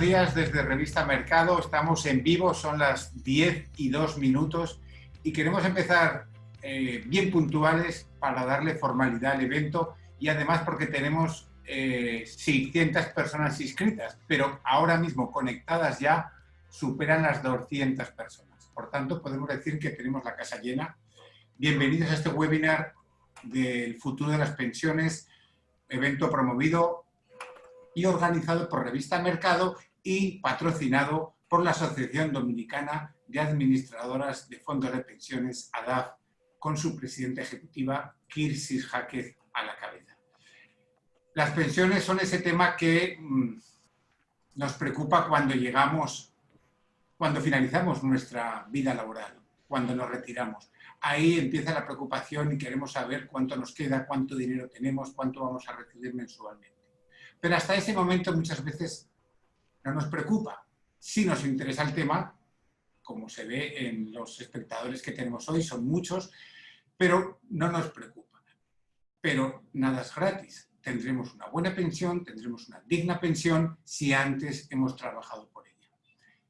días desde Revista Mercado. Estamos en vivo, son las 10:02 y queremos empezar bien puntuales para darle formalidad al evento y además porque tenemos 600 personas inscritas, pero ahora mismo conectadas ya superan las 200 personas. Por tanto, podemos decir que tenemos la casa llena. Bienvenidos a este webinar del futuro de las pensiones, evento promovido y organizado por Revista Mercado y patrocinado por la Asociación Dominicana de Administradoras de Fondos de Pensiones, ADAF, con su presidenta ejecutiva, Kirsis Jáquez, a la cabeza. Las pensiones son ese tema que nos preocupa cuando finalizamos nuestra vida laboral, cuando nos retiramos. Ahí empieza la preocupación y queremos saber cuánto nos queda, cuánto dinero tenemos, cuánto vamos a recibir mensualmente. Pero hasta ese momento muchas veces no nos preocupa. Sí nos interesa el tema, como se ve en los espectadores que tenemos hoy, son muchos, pero no nos preocupa. Pero nada es gratis. Tendremos una buena pensión, tendremos una digna pensión si antes hemos trabajado por ella.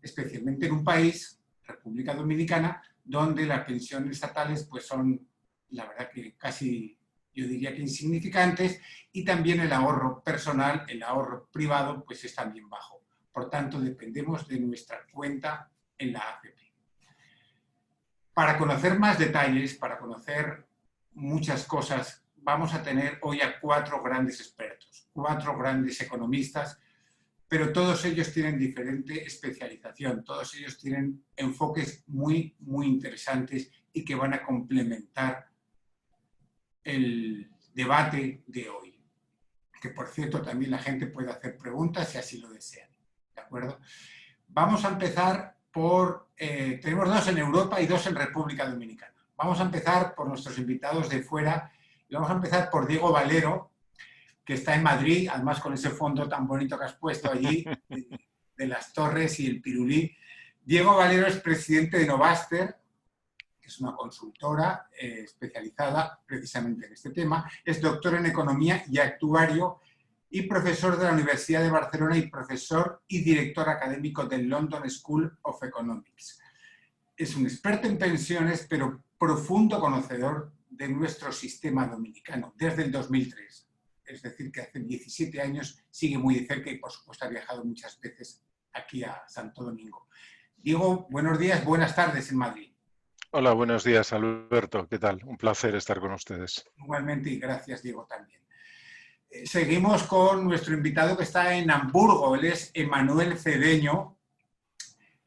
Especialmente en un país, República Dominicana, donde las pensiones estatales pues son, la verdad que casi, yo diría que insignificantes, y también el ahorro personal, el ahorro privado, pues es también bajo. Por tanto, dependemos de nuestra cuenta en la AFP. Para conocer más detalles, para conocer muchas cosas, vamos a tener hoy a 4 grandes expertos, 4 grandes economistas, pero todos ellos tienen diferente especialización, todos ellos tienen enfoques muy, muy interesantes y que van a complementar el debate de hoy. Que, por cierto, también la gente puede hacer preguntas si así lo desean. ¿De acuerdo? Vamos a empezar por... tenemos 2 en Europa y 2 en República Dominicana. Vamos a empezar por nuestros invitados de fuera y vamos a empezar por Diego Valero, que está en Madrid, además con ese fondo tan bonito que has puesto allí, de las torres y el pirulí. Diego Valero es presidente de Novaster, que es una consultora especializada precisamente en este tema. Es doctor en Economía y actuario y profesor de la Universidad de Barcelona y profesor y director académico del London School of Economics. Es un experto en pensiones, pero profundo conocedor de nuestro sistema dominicano desde el 2003. Es decir, que hace 17 años sigue muy de cerca y, por supuesto, ha viajado muchas veces aquí a Santo Domingo. Diego, buenos días, buenas tardes en Madrid. Hola, buenos días, Alberto. ¿Qué tal? Un placer estar con ustedes. Igualmente, y gracias, Diego, también. Seguimos con nuestro invitado que está en Hamburgo. Él es Emanuel Cedeño.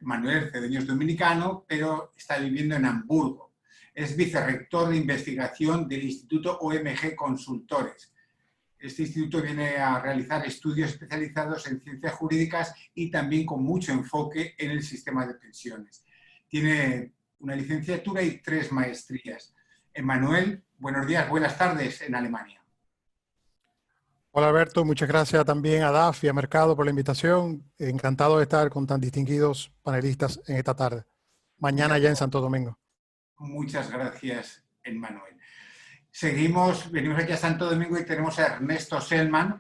Emanuel Cedeño es dominicano, pero está viviendo en Hamburgo. Es vicerrector de investigación del Instituto OMG Consultores. Este instituto viene a realizar estudios especializados en ciencias jurídicas y también con mucho enfoque en el sistema de pensiones. Tiene una licenciatura y 3 maestrías. Emanuel, buenos días, buenas tardes en Alemania. Hola Alberto, muchas gracias también a DAF y a Mercado por la invitación. Encantado de estar con tan distinguidos panelistas en esta tarde. Mañana ya en Santo Domingo. Muchas gracias, Emanuel. Seguimos, venimos aquí a Santo Domingo y tenemos a Ernesto Selman,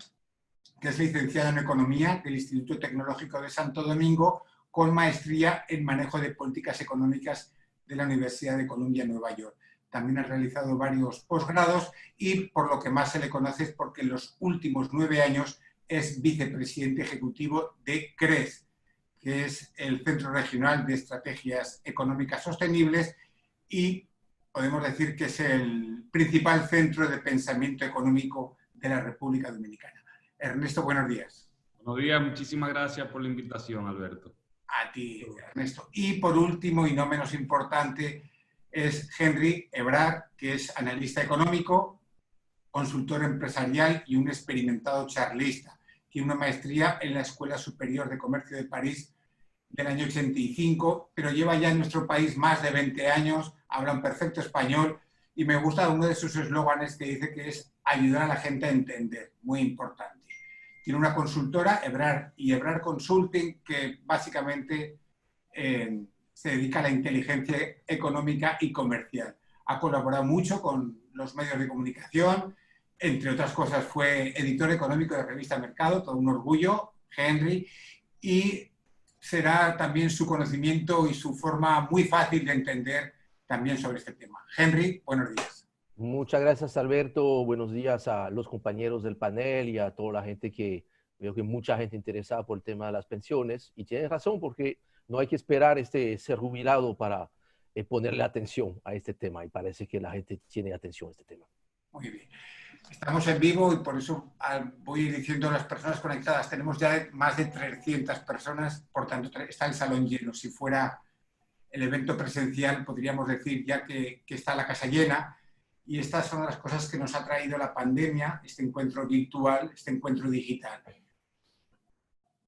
que es licenciado en Economía del Instituto Tecnológico de Santo Domingo, con maestría en Manejo de Políticas Económicas de la Universidad de Columbia, Nueva York. También ha realizado varios posgrados y por lo que más se le conoce es porque en los últimos 9 años es vicepresidente ejecutivo de CRES, que es el Centro Regional de Estrategias Económicas Sostenibles, y podemos decir que es el principal centro de pensamiento económico de la República Dominicana. Ernesto, buenos días. Buenos días, muchísimas gracias por la invitación, Alberto. A ti, Ernesto. Y por último, y no menos importante, es Henry Ebrard, que es analista económico, consultor empresarial y un experimentado charlista. Tiene una maestría en la Escuela Superior de Comercio de París del año 85, pero lleva ya en nuestro país más de 20 años, habla un perfecto español y me gusta uno de sus eslóganes que dice que es ayudar a la gente a entender, muy importante. Tiene una consultora, Ebrard y Ebrard Consulting, que básicamente se dedica a la inteligencia económica y comercial. Ha colaborado mucho con los medios de comunicación, entre otras cosas fue editor económico de Revista Mercado, todo un orgullo, Henry, y será también su conocimiento y su forma muy fácil de entender también sobre este tema. Henry, buenos días. Muchas gracias, Alberto. Buenos días a los compañeros del panel y a toda la gente que veo que mucha gente interesada por el tema de las pensiones. Y tienes razón, porque no hay que esperar ser jubilado para ponerle atención a este tema. Y parece que la gente tiene atención a este tema. Muy bien. Estamos en vivo y por eso voy diciendo a las personas conectadas. Tenemos ya más de 300 personas, por tanto está el salón lleno. Si fuera el evento presencial, podríamos decir ya que está la casa llena. Y estas son las cosas que nos ha traído la pandemia, este encuentro virtual, este encuentro digital.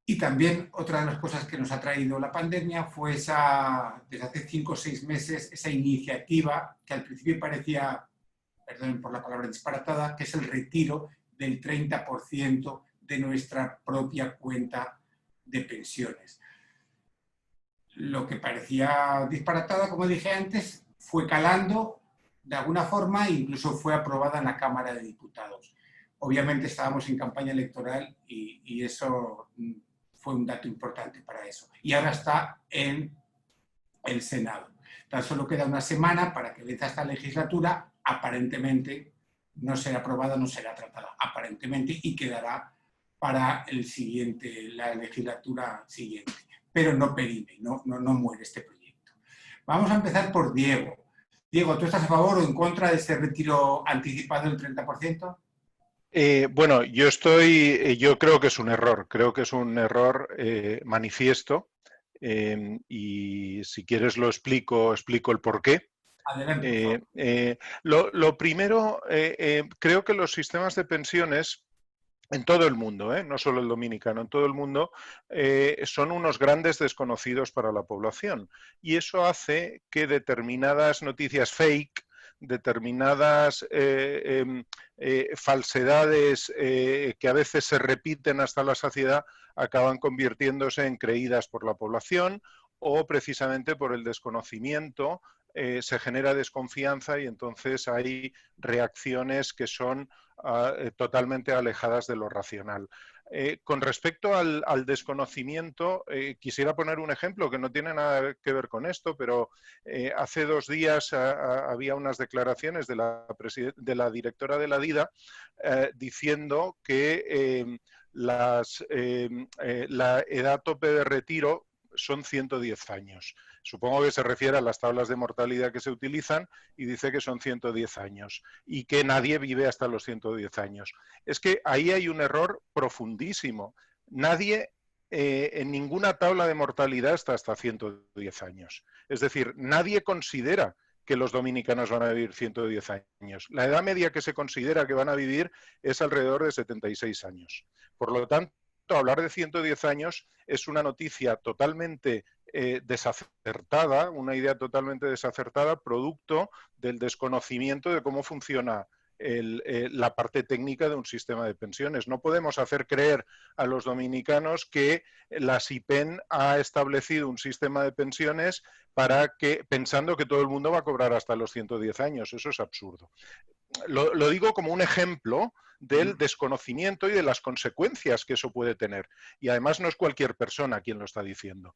Y también otra de las cosas que nos ha traído la pandemia fue desde hace 5 o 6 meses, esa iniciativa que al principio parecía, perdonen por la palabra disparatada, que es el retiro del 30% de nuestra propia cuenta de pensiones. Lo que parecía disparatada, como dije antes, fue calando de alguna forma e incluso fue aprobada en la Cámara de Diputados. Obviamente estábamos en campaña electoral y eso fue un dato importante para eso. Y ahora está en el Senado. Tan solo queda una semana para que venza esta legislatura. Aparentemente no será aprobada, no será tratada, aparentemente, y quedará para la legislatura siguiente. Pero no perime, no muere este proyecto. Vamos a empezar por Diego. Diego, ¿tú estás a favor o en contra de ese retiro anticipado del 30%? Bueno, yo creo que es un error, manifiesto, y si quieres explico el porqué. Adelante, por favor. Lo primero, creo que los sistemas de pensiones en todo el mundo, no solo el dominicano, en todo el mundo, son unos grandes desconocidos para la población. Y eso hace que determinadas noticias fake, determinadas falsedades que a veces se repiten hasta la saciedad, acaban convirtiéndose en creídas por la población o precisamente por el desconocimiento. Se genera desconfianza y entonces hay reacciones que son totalmente alejadas de lo racional. Con respecto al desconocimiento, quisiera poner un ejemplo que no tiene nada que ver con esto, pero hace 2 días había unas declaraciones de la directora de la DIDA diciendo que la edad tope de retiro son 110 años. Supongo que se refiere a las tablas de mortalidad que se utilizan y dice que son 110 años y que nadie vive hasta los 110 años. Es que ahí hay un error profundísimo. Nadie en ninguna tabla de mortalidad está hasta 110 años. Es decir, nadie considera que los dominicanos van a vivir 110 años. La edad media que se considera que van a vivir es alrededor de 76 años. Por lo tanto, hablar de 110 años es una noticia totalmente desacertada, una idea totalmente desacertada, producto del desconocimiento de cómo funciona la parte técnica de un sistema de pensiones. No podemos hacer creer a los dominicanos que la SIPEN ha establecido un sistema de pensiones pensando que todo el mundo va a cobrar hasta los 110 años. Eso es absurdo. Lo digo como un ejemplo del desconocimiento y de las consecuencias que eso puede tener. Y además no es cualquier persona quien lo está diciendo.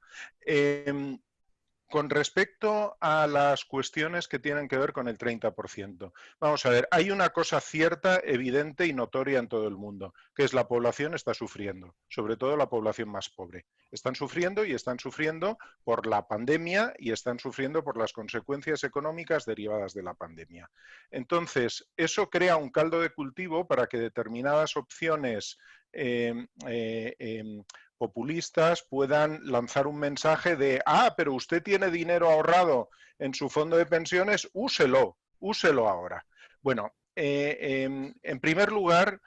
Con respecto a las cuestiones que tienen que ver con el 30%, vamos a ver, hay una cosa cierta, evidente y notoria en todo el mundo, que es la población está sufriendo, sobre todo la población más pobre. Están sufriendo y están sufriendo por la pandemia y están sufriendo por las consecuencias económicas derivadas de la pandemia. Entonces, eso crea un caldo de cultivo para que determinadas opciones populistas puedan lanzar un mensaje de pero usted tiene dinero ahorrado en su fondo de pensiones, úselo ahora. Bueno, en primer lugar,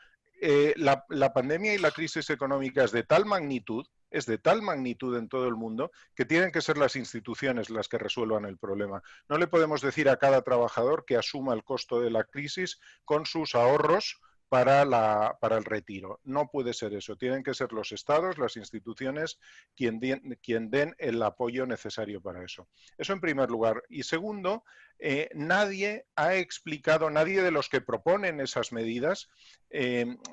la pandemia y la crisis económica es de tal magnitud en todo el mundo que tienen que ser las instituciones las que resuelvan el problema. No le podemos decir a cada trabajador que asuma el costo de la crisis con sus ahorros para el retiro. No puede ser eso. Tienen que ser los estados, las instituciones, quien den el apoyo necesario para eso. Eso en primer lugar. Y segundo, nadie ha explicado, nadie de los que proponen esas medidas,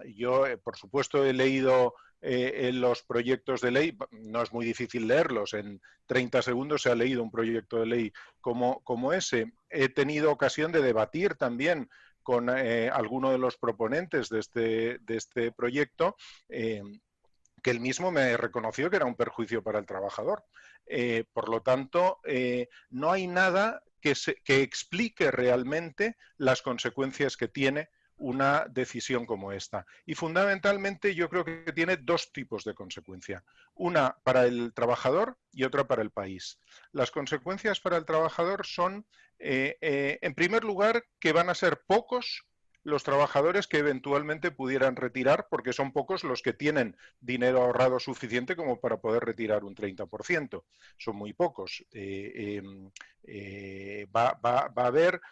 yo por supuesto he leído los proyectos de ley. No es muy difícil leerlos, en 30 segundos se ha leído un proyecto de ley como ese. He tenido ocasión de debatir también con alguno de los proponentes de este proyecto, que él mismo me reconoció que era un perjuicio para el trabajador. Por lo tanto, no hay nada que explique realmente las consecuencias que tiene una decisión como esta. Y fundamentalmente yo creo que tiene dos tipos de consecuencia. Una para el trabajador y otra para el país. Las consecuencias para el trabajador son, en primer lugar, que van a ser pocos los trabajadores que eventualmente pudieran retirar, porque son pocos los que tienen dinero ahorrado suficiente como para poder retirar un 30%. Son muy pocos. Va a haber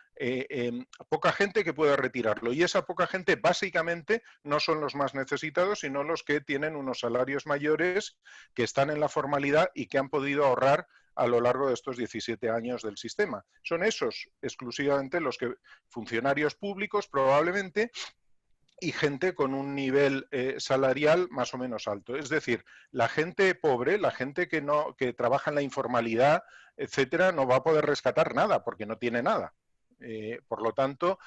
poca gente que pueda retirarlo, y esa poca gente básicamente no son los más necesitados, sino los que tienen unos salarios mayores, que están en la formalidad y que han podido ahorrar a lo largo de estos 17 años del sistema. Son esos exclusivamente los que, funcionarios públicos probablemente, y gente con un nivel salarial más o menos alto. Es decir, la gente pobre, la gente que trabaja en la informalidad, etcétera, no va a poder rescatar nada porque no tiene nada. Por lo tanto,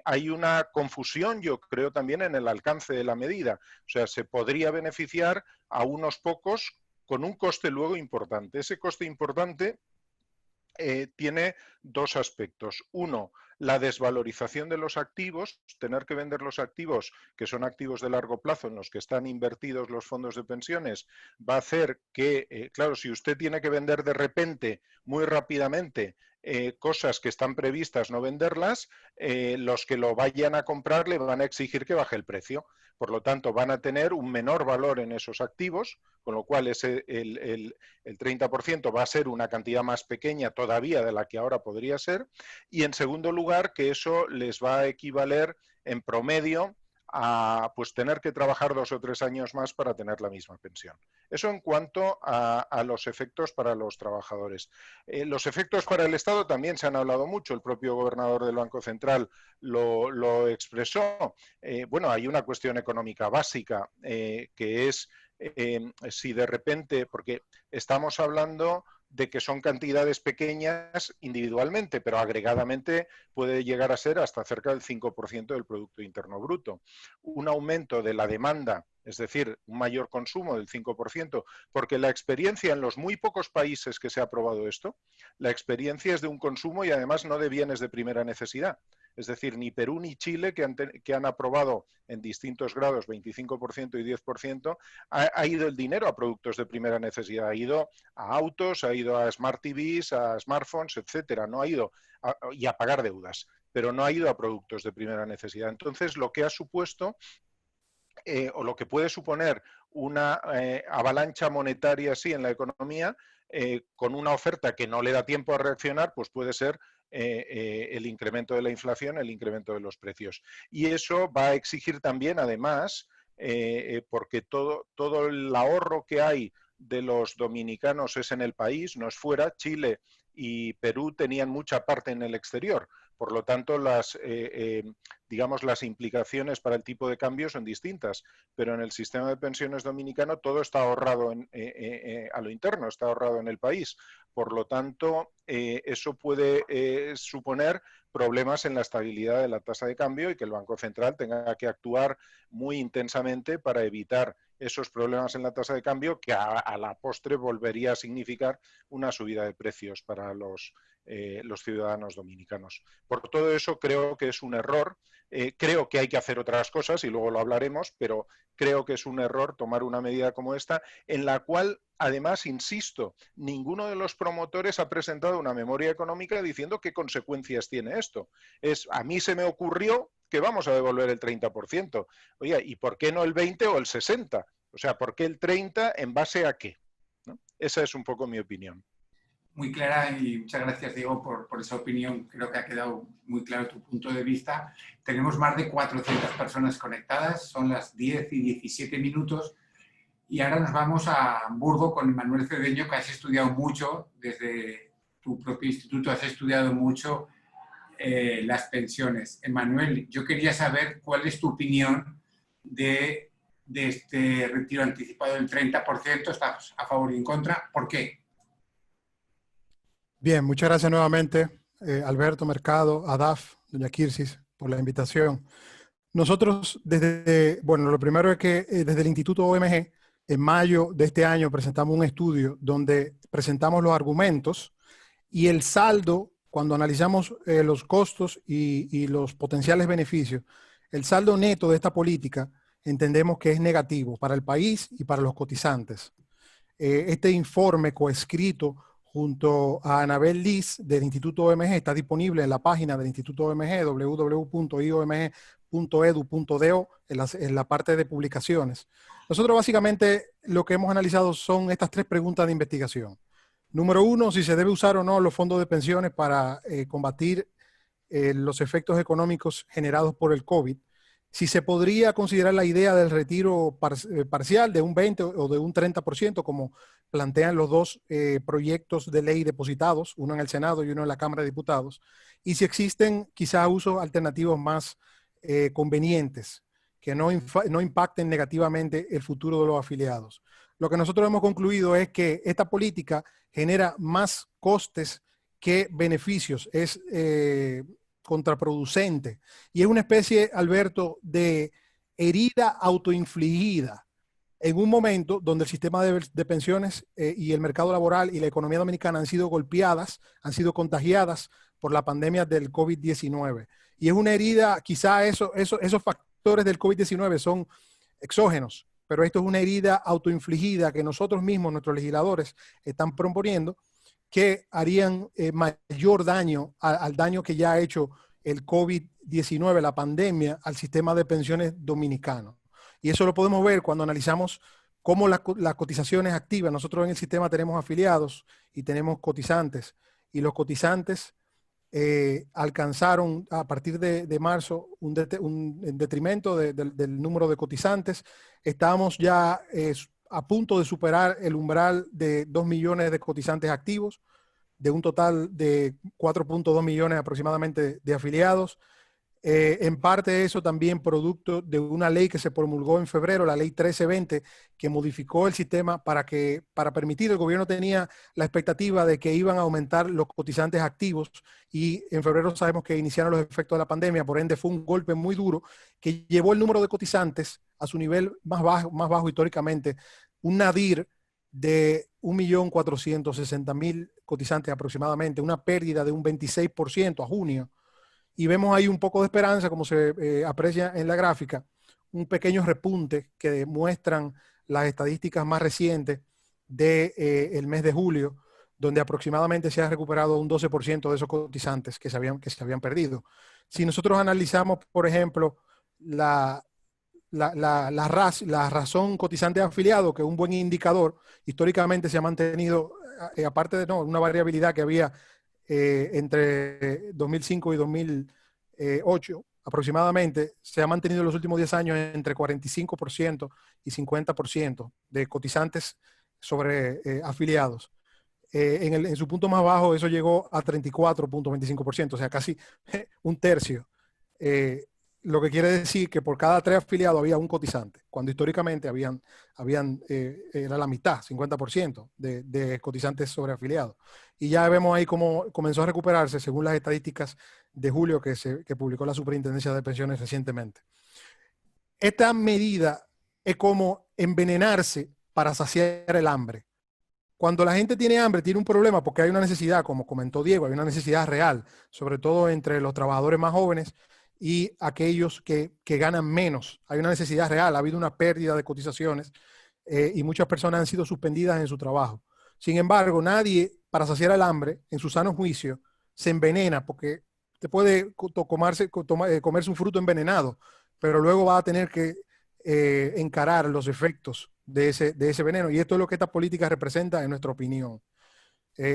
hay una confusión, yo creo, también en el alcance de la medida. O sea, se podría beneficiar a unos pocos con un coste luego importante. Ese coste importante tiene dos aspectos. Uno, la desvalorización de los activos, tener que vender los activos, que son activos de largo plazo en los que están invertidos los fondos de pensiones, va a hacer que, claro, si usted tiene que vender de repente, muy rápidamente, cosas que están previstas no venderlas, los que lo vayan a comprar le van a exigir que baje el precio. Por lo tanto, van a tener un menor valor en esos activos, con lo cual el 30% va a ser una cantidad más pequeña todavía de la que ahora podría ser. Y en segundo lugar, que eso les va a equivaler en promedio a pues tener que trabajar 2 o 3 años más para tener la misma pensión. Eso en cuanto a los efectos para los trabajadores. Los efectos para el Estado también se han hablado mucho. El propio gobernador del Banco Central lo expresó. Bueno, hay una cuestión económica básica, que es si de repente, porque estamos hablando de que son cantidades pequeñas individualmente, pero agregadamente puede llegar a ser hasta cerca del 5% del Producto Interno Bruto. Un aumento de la demanda, es decir, un mayor consumo del 5%, porque la experiencia en los muy pocos países que se ha aprobado esto, la experiencia es de un consumo y además no de bienes de primera necesidad. Es decir, ni Perú ni Chile, que han aprobado en distintos grados 25% y 10%, ha ido el dinero a productos de primera necesidad. Ha ido a autos, ha ido a Smart TVs, a smartphones, etcétera. No ha ido y a pagar deudas, pero no ha ido a productos de primera necesidad. Entonces, lo que ha supuesto, o lo que puede suponer una avalancha monetaria así en la economía, con una oferta que no le da tiempo a reaccionar, pues puede ser el incremento de la inflación, el incremento de los precios. Y eso va a exigir también, además, porque todo el ahorro que hay de los dominicanos es en el país, no es fuera. Chile y Perú tenían mucha parte en el exterior. Por lo tanto, digamos, las implicaciones para el tipo de cambio son distintas, pero en el sistema de pensiones dominicano todo está ahorrado a lo interno, está ahorrado en el país. Por lo tanto, eso puede suponer problemas en la estabilidad de la tasa de cambio y que el Banco Central tenga que actuar muy intensamente para evitar esos problemas en la tasa de cambio, que a la postre volvería a significar una subida de precios para los ciudadanos dominicanos. Por todo eso creo que es un error. Creo que hay que hacer otras cosas y luego lo hablaremos, pero creo que es un error tomar una medida como esta, en la cual, además, insisto, ninguno de los promotores ha presentado una memoria económica diciendo qué consecuencias tiene esto. A mí se me ocurrió que vamos a devolver el 30%. Oye, ¿y por qué no el 20 o el 60? O sea, ¿por qué el 30 en base a qué? ¿No? Esa es un poco mi opinión. Muy clara, y muchas gracias, Diego, por esa opinión. Creo que ha quedado muy claro tu punto de vista. Tenemos más de 400 personas conectadas, son las 10 y 17 minutos, y ahora nos vamos a Hamburgo con Manuel Cedeño, que has estudiado mucho, desde tu propio instituto has estudiado mucho las pensiones. Manuel, yo quería saber cuál es tu opinión de de este retiro anticipado del 30%. ¿Estás a favor y en contra? ¿Por qué? Bien, muchas gracias nuevamente, Alberto, Mercado, Adaf, doña Kirsis, por la invitación. Nosotros bueno, lo primero es que desde el Instituto OMG, en mayo de este año presentamos un estudio donde presentamos los argumentos y el saldo, cuando analizamos los costos y los potenciales beneficios, el saldo neto de esta política entendemos que es negativo para el país y para los cotizantes. Este informe coescrito junto a Anabel Liz del Instituto OMG está disponible en la página del Instituto OMG, www.iomg.edu.do, en la parte de publicaciones. Nosotros básicamente lo que hemos analizado son estas 3 preguntas de investigación. Número 1, si se debe usar o no los fondos de pensiones para combatir los efectos económicos generados por el COVID. Si se podría considerar la idea del retiro parcial de un 20 o de un 30%, como plantean los 2 proyectos de ley depositados, uno en el Senado y uno en la Cámara de Diputados, y si existen quizás usos alternativos más convenientes que no impacten negativamente el futuro de los afiliados. Lo que nosotros hemos concluido es que esta política genera más costes que beneficios, es contraproducente y es una especie, Alberto, de herida autoinfligida en un momento donde el sistema de pensiones y el mercado laboral y la economía dominicana han sido golpeadas, han sido contagiadas por la pandemia del COVID-19. Y es una herida, quizá esos factores del COVID-19 son exógenos, pero esto es una herida autoinfligida que nosotros mismos, nuestros legisladores, están proponiendo, que harían mayor daño al daño que ya ha hecho el COVID-19, la pandemia, al sistema de pensiones dominicano. Y eso lo podemos ver cuando analizamos cómo las cotizaciones activas. Nosotros en el sistema tenemos afiliados y tenemos cotizantes, y los cotizantes alcanzaron a partir de marzo un detrimento del número de cotizantes. Estábamos ya a punto de superar el umbral de 2 millones de cotizantes activos, de un total de 4.2 millones aproximadamente de afiliados. En parte eso también producto de una ley que se promulgó en febrero, la ley 1320, que modificó el sistema para permitir, el gobierno tenía la expectativa de que iban a aumentar los cotizantes activos, y en febrero sabemos que iniciaron los efectos de la pandemia, por ende fue un golpe muy duro que llevó el número de cotizantes a su nivel más bajo históricamente, un nadir de 1.460.000 cotizantes aproximadamente, una pérdida de un 26% a junio. Y vemos ahí un poco de esperanza, como se aprecia en la gráfica, un pequeño repunte que demuestran las estadísticas más recientes del mes de julio, donde aproximadamente se ha recuperado un 12% de esos cotizantes que se habían perdido. Si nosotros analizamos, por ejemplo, la razón cotizante afiliado, que es un buen indicador, históricamente se ha mantenido, aparte de una variabilidad que había entre 2005 y 2008 aproximadamente, se ha mantenido en los últimos 10 años entre 45% y 50% de cotizantes sobre afiliados. En su punto más bajo eso llegó a 34.25%, o sea, casi un tercio. Lo que quiere decir que por cada 3 afiliados había un cotizante, cuando históricamente era la mitad, 50% de cotizantes sobre afiliados. Y ya vemos ahí cómo comenzó a recuperarse según las estadísticas de julio que publicó la Superintendencia de Pensiones recientemente. Esta medida es como envenenarse para saciar el hambre. Cuando la gente tiene hambre, tiene un problema porque hay una necesidad, como comentó Diego, hay una necesidad real, sobre todo entre los trabajadores más jóvenes y aquellos que ganan menos. Hay una necesidad real, ha habido una pérdida de cotizaciones y muchas personas han sido suspendidas en su trabajo. Sin embargo, nadie, para saciar el hambre, en su sano juicio, se envenena, porque te puede comerse un fruto envenenado, pero luego va a tener que encarar los efectos de ese veneno. Y esto es lo que esta política representa, en nuestra opinión.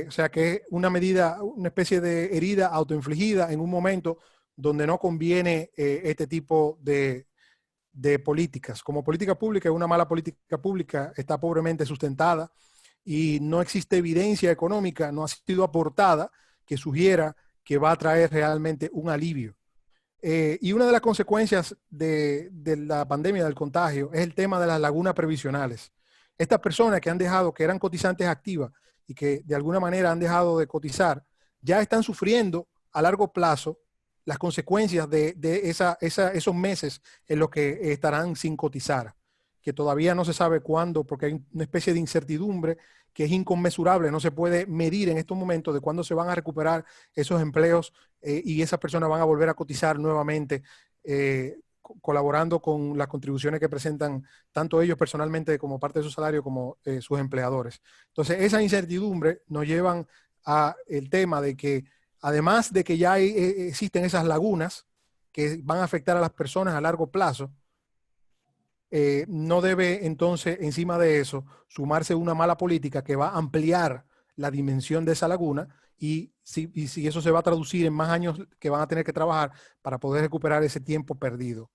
O sea que es una medida, una especie de herida autoinfligida en un momento donde no conviene este tipo de políticas. Como política pública, una mala política pública está pobremente sustentada y no existe evidencia económica, no ha sido aportada que sugiera que va a traer realmente un alivio. Y una de las consecuencias de la pandemia, del contagio, es el tema de las lagunas previsionales. Estas personas que han dejado, que eran cotizantes activas y que de alguna manera han dejado de cotizar, ya están sufriendo a largo plazo las consecuencias de esos meses en los que estarán sin cotizar, que todavía no se sabe cuándo, porque hay una especie de incertidumbre que es inconmensurable, no se puede medir en estos momentos de cuándo se van a recuperar esos empleos y esas personas van a volver a cotizar nuevamente, colaborando con las contribuciones que presentan tanto ellos personalmente como parte de su salario como sus empleadores. Entonces, esa incertidumbre nos llevan a el tema de que, además de que ya existen esas lagunas que van a afectar a las personas a largo plazo, no debe entonces, encima de eso, sumarse una mala política que va a ampliar la dimensión de esa laguna y si eso se va a traducir en más años que van a tener que trabajar para poder recuperar ese tiempo perdido.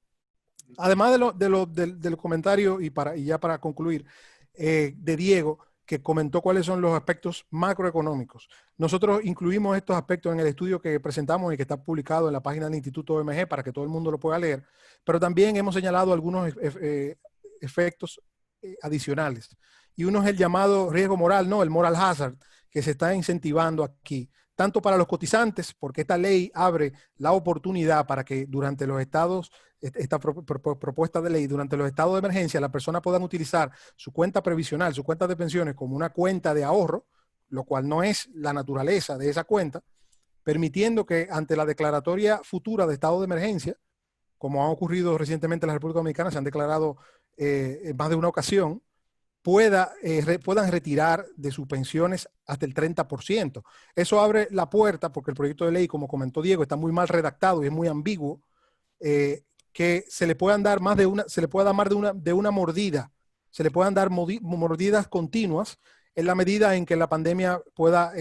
Además del comentario y ya para concluir, de Diego, que comentó cuáles son los aspectos macroeconómicos. Nosotros incluimos estos aspectos en el estudio que presentamos y que está publicado en la página del Instituto OMG para que todo el mundo lo pueda leer, pero también hemos señalado algunos efectos adicionales. Y uno es el llamado riesgo moral, ¿no? El moral hazard, que se está incentivando aquí, tanto para los cotizantes, porque esta ley abre la oportunidad para que durante los estados, esta propuesta de ley, durante los estados de emergencia, las personas puedan utilizar su cuenta previsional, su cuenta de pensiones como una cuenta de ahorro, lo cual no es la naturaleza de esa cuenta, permitiendo que ante la declaratoria futura de estado de emergencia, como ha ocurrido recientemente en la República Dominicana, se han declarado en más de una ocasión, puedan retirar de sus pensiones hasta el 30%. Eso abre la puerta, porque el proyecto de ley, como comentó Diego, está muy mal redactado y es muy ambiguo, que se le puedan dar más de una mordida, se le puedan dar mordidas continuas en la medida en que la pandemia pueda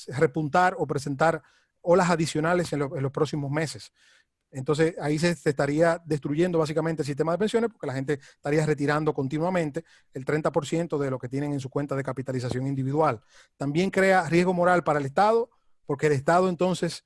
repuntar o presentar olas adicionales en los próximos meses. Entonces ahí se estaría destruyendo básicamente el sistema de pensiones porque la gente estaría retirando continuamente el 30% de lo que tienen en su cuenta de capitalización individual. También crea riesgo moral para el Estado porque el Estado entonces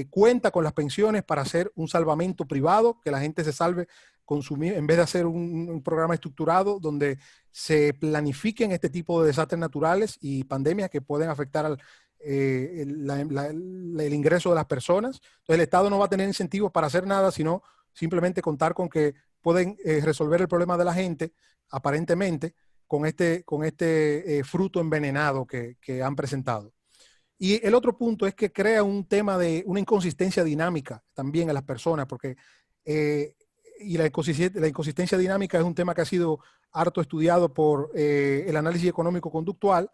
cuenta con las pensiones para hacer un salvamento privado, que la gente se salve en vez de hacer un programa estructurado donde se planifiquen este tipo de desastres naturales y pandemias que pueden afectar el ingreso de las personas. Entonces el Estado no va a tener incentivos para hacer nada, sino simplemente contar con que pueden resolver el problema de la gente, aparentemente, con este fruto envenenado que han presentado. Y el otro punto es que crea un tema de una inconsistencia dinámica también en las personas, porque y la inconsistencia dinámica es un tema que ha sido harto estudiado por el análisis económico conductual,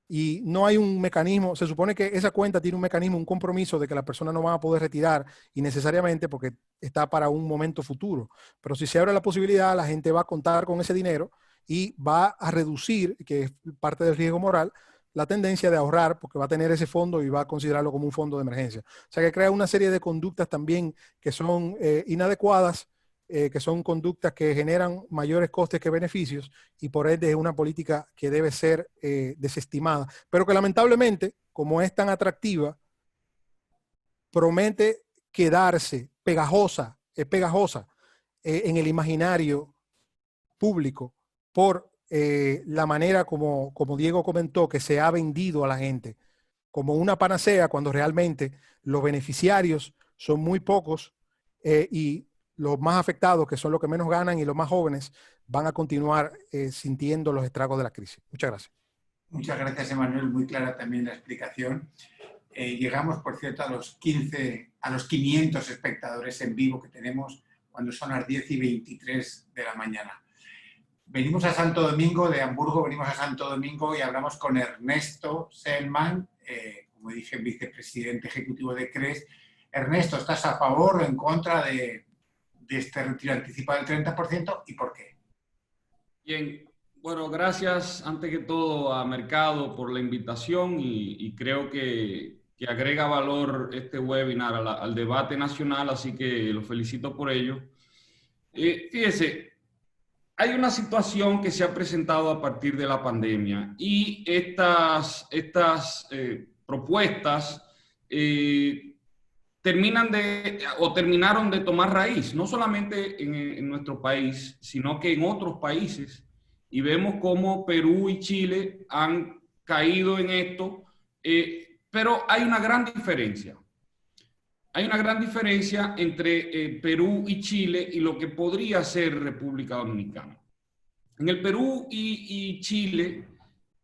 y no hay un mecanismo. Se supone que esa cuenta tiene un mecanismo, un compromiso de que la persona no va a poder retirar innecesariamente porque está para un momento futuro. Pero si se abre la posibilidad, la gente va a contar con ese dinero y va a reducir, que es parte del riesgo moral, la tendencia de ahorrar porque va a tener ese fondo y va a considerarlo como un fondo de emergencia. O sea que crea una serie de conductas también que son inadecuadas, que son conductas que generan mayores costes que beneficios y por ende es una política que debe ser desestimada, pero que lamentablemente, como es tan atractiva, promete quedarse pegajosa en el imaginario público por la manera como Diego comentó, que se ha vendido a la gente como una panacea cuando realmente los beneficiarios son muy pocos y los más afectados, que son los que menos ganan y los más jóvenes, van a continuar sintiendo los estragos de la crisis. Muchas gracias. Muchas gracias, Emanuel. Muy clara también la explicación. Llegamos, por cierto, a los 500 espectadores en vivo que tenemos cuando son las 10:23 de la mañana. Venimos a Santo Domingo, de Hamburgo, venimos a Santo Domingo y hablamos con Ernesto Selman, como dije, vicepresidente ejecutivo de CRES. Ernesto, ¿estás a favor o en contra de este retiro anticipado del 30% y por qué? Bien, bueno, gracias antes que todo a Mercado por la invitación y creo que agrega valor este webinar al debate nacional, así que los felicito por ello. Fíjese, hay una situación que se ha presentado a partir de la pandemia y estas propuestas terminaron de tomar raíz, no solamente en nuestro país, sino que en otros países. Y vemos cómo Perú y Chile han caído en esto, pero hay una gran diferencia. Hay una gran diferencia entre Perú y Chile y lo que podría ser República Dominicana. En el Perú y Chile,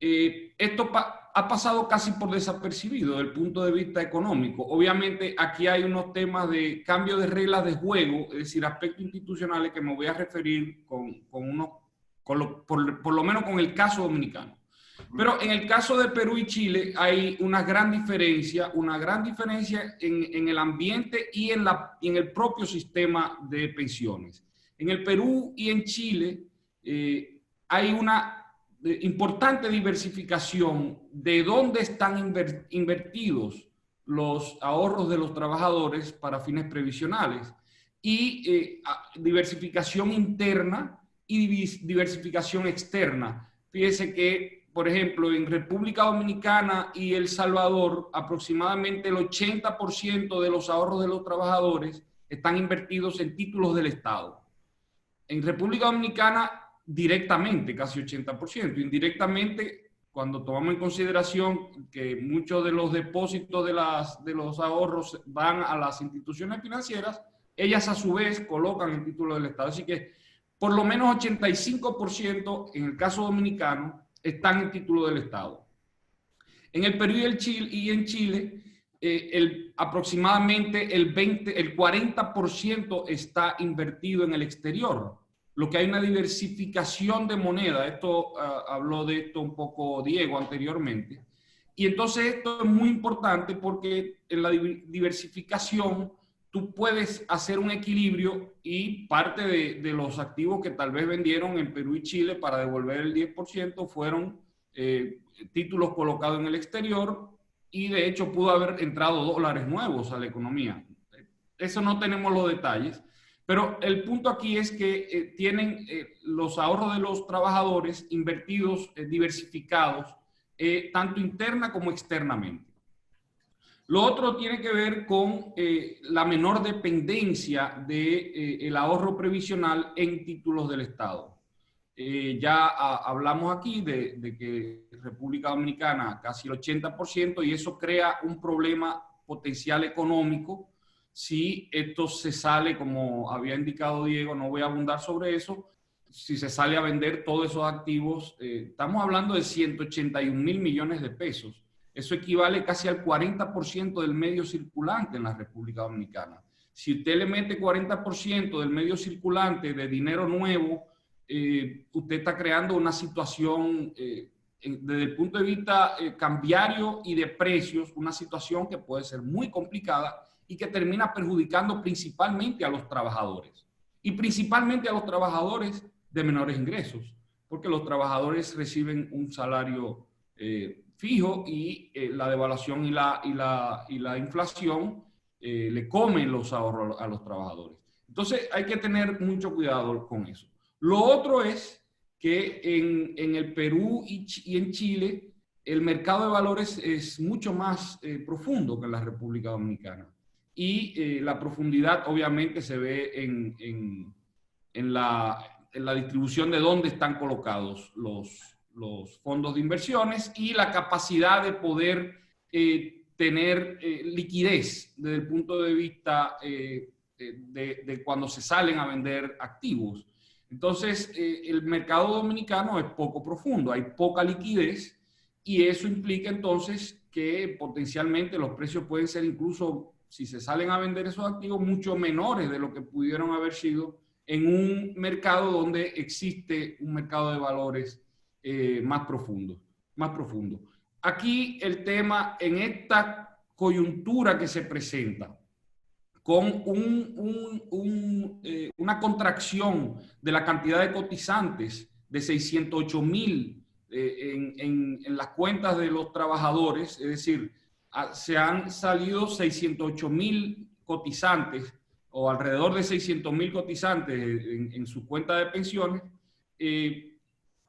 esto ha pasado casi por desapercibido desde el punto de vista económico. Obviamente aquí hay unos temas de cambio de reglas de juego, es decir, aspectos institucionales que me voy a referir por lo menos con el caso dominicano. Pero en el caso de Perú y Chile hay una gran diferencia en el ambiente y en el propio sistema de pensiones. En el Perú y en Chile hay una importante diversificación de dónde están invertidos los ahorros de los trabajadores para fines previsionales y diversificación interna y diversificación externa. Fíjese que, por ejemplo, en República Dominicana y El Salvador, aproximadamente el 80% de los ahorros de los trabajadores están invertidos en títulos del Estado. En República Dominicana, directamente, casi 80%. Indirectamente, cuando tomamos en consideración que muchos de los depósitos de los ahorros van a las instituciones financieras, ellas a su vez colocan el título del Estado. Así que por lo menos 85% en el caso dominicano están en título del Estado. En el Perú y en Chile, aproximadamente el 40% está invertido en el exterior, lo que hay una diversificación de moneda. Habló de esto un poco Diego anteriormente. Y entonces esto es muy importante porque en la diversificación tú puedes hacer un equilibrio y parte de los activos que tal vez vendieron en Perú y Chile para devolver el 10% fueron títulos colocados en el exterior y de hecho pudo haber entrado dólares nuevos a la economía. Eso no tenemos los detalles, pero el punto aquí es que tienen los ahorros de los trabajadores invertidos, diversificados, tanto interna como externamente. Lo otro tiene que ver con la menor dependencia del ahorro previsional en títulos del Estado. Ya hablamos aquí de que República Dominicana casi el 80% y eso crea un problema potencial económico si esto se sale, como había indicado Diego, no voy a abundar sobre eso, si se sale a vender todos esos activos, estamos hablando de 181.000 millones de pesos. Eso equivale casi al 40% del medio circulante en la República Dominicana. Si usted le mete 40% del medio circulante de dinero nuevo, usted está creando una situación, desde el punto de vista cambiario y de precios, una situación que puede ser muy complicada y que termina perjudicando principalmente a los trabajadores. Y principalmente a los trabajadores de menores ingresos, porque los trabajadores reciben un salario fijo y la devaluación y la inflación le comen los ahorros a los trabajadores. Entonces hay que tener mucho cuidado con eso. Lo otro es que en el Perú y en Chile el mercado de valores es mucho más profundo que en la República Dominicana. Y la profundidad obviamente se ve en la distribución de dónde están colocados los fondos de inversiones y la capacidad de poder tener liquidez desde el punto de vista de cuando se salen a vender activos. Entonces, el mercado dominicano es poco profundo, hay poca liquidez y eso implica entonces que potencialmente los precios pueden ser incluso, si se salen a vender esos activos, mucho menores de lo que pudieron haber sido en un mercado donde existe un mercado de valores más profundo. Aquí el tema, en esta coyuntura que se presenta, con una contracción de la cantidad de cotizantes de 608.000 en las cuentas de los trabajadores, es decir, se han salido 608.000 cotizantes o alrededor de 600.000 cotizantes en su cuenta de pensiones.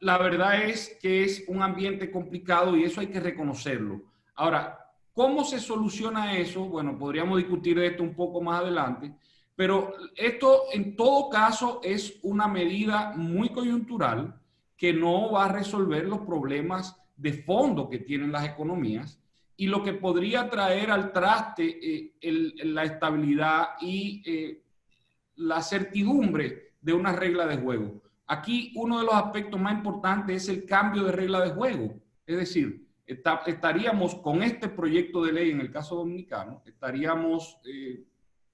La verdad es que es un ambiente complicado y eso hay que reconocerlo. Ahora, ¿Cómo se soluciona eso? Bueno, podríamos discutir de esto un poco más adelante, pero esto en todo caso es una medida muy coyuntural que no va a resolver los problemas de fondo que tienen las economías y lo que podría traer al traste la estabilidad y la certidumbre de una regla de juego. Aquí uno de los aspectos más importantes es el cambio de regla de juego. Es decir, estaríamos con este proyecto de ley, en el caso dominicano, estaríamos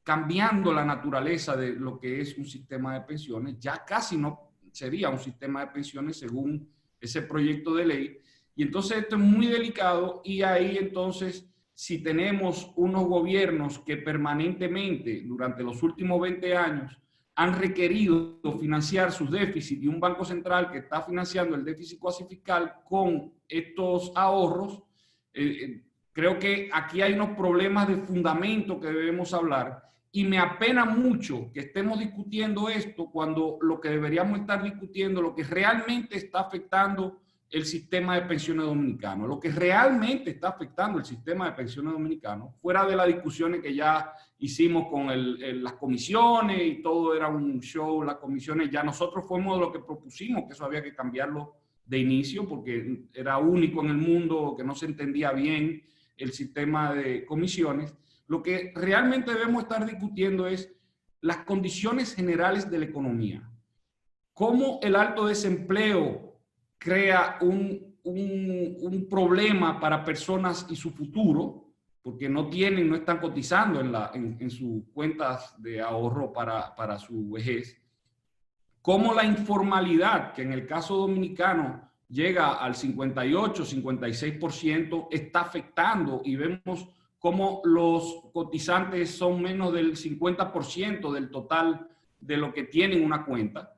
cambiando la naturaleza de lo que es un sistema de pensiones. Ya casi no sería un sistema de pensiones según ese proyecto de ley. Y entonces esto es muy delicado y ahí entonces, si tenemos unos gobiernos que permanentemente durante los últimos 20 años han requerido financiar sus déficits y un banco central que está financiando el déficit cuasi fiscal con estos ahorros, creo que aquí hay unos problemas de fundamento que debemos hablar y me apena mucho que estemos discutiendo esto cuando lo que deberíamos estar discutiendo, lo que realmente está afectando el sistema de pensiones dominicano, lo que realmente está afectando el sistema de pensiones dominicano, fuera de las discusiones que ya hicimos con las comisiones y todo era un show, las comisiones, ya nosotros fuimos lo que propusimos, que eso había que cambiarlo de inicio porque era único en el mundo, que no se entendía bien el sistema de comisiones. Lo que realmente debemos estar discutiendo es las condiciones generales de la economía. Cómo el alto desempleo crea un problema para personas y su futuro, porque no están cotizando en sus cuentas de ahorro para su vejez. Cómo la informalidad, que en el caso dominicano llega al 58, 56%, está afectando y vemos cómo los cotizantes son menos del 50% del total de lo que tienen una cuenta.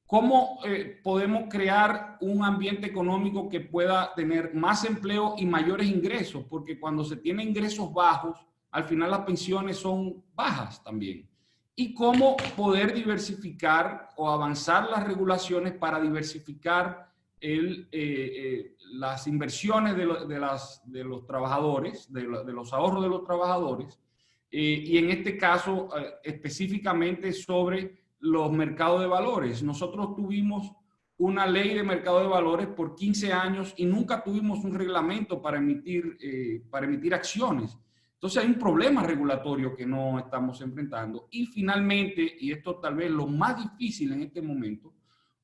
¿Cómo podemos crear un ambiente económico que pueda tener más empleo y mayores ingresos? Porque cuando se tienen ingresos bajos, al final las pensiones son bajas también. Y cómo poder diversificar o avanzar las regulaciones para diversificar las inversiones de los trabajadores, de los ahorros de los trabajadores, y en este caso específicamente sobre los mercados de valores. Nosotros tuvimos una ley de mercado de valores por 15 años y nunca tuvimos un reglamento para emitir acciones. Entonces hay un problema regulatorio que no estamos enfrentando. Y finalmente, y esto tal vez lo más difícil en este momento,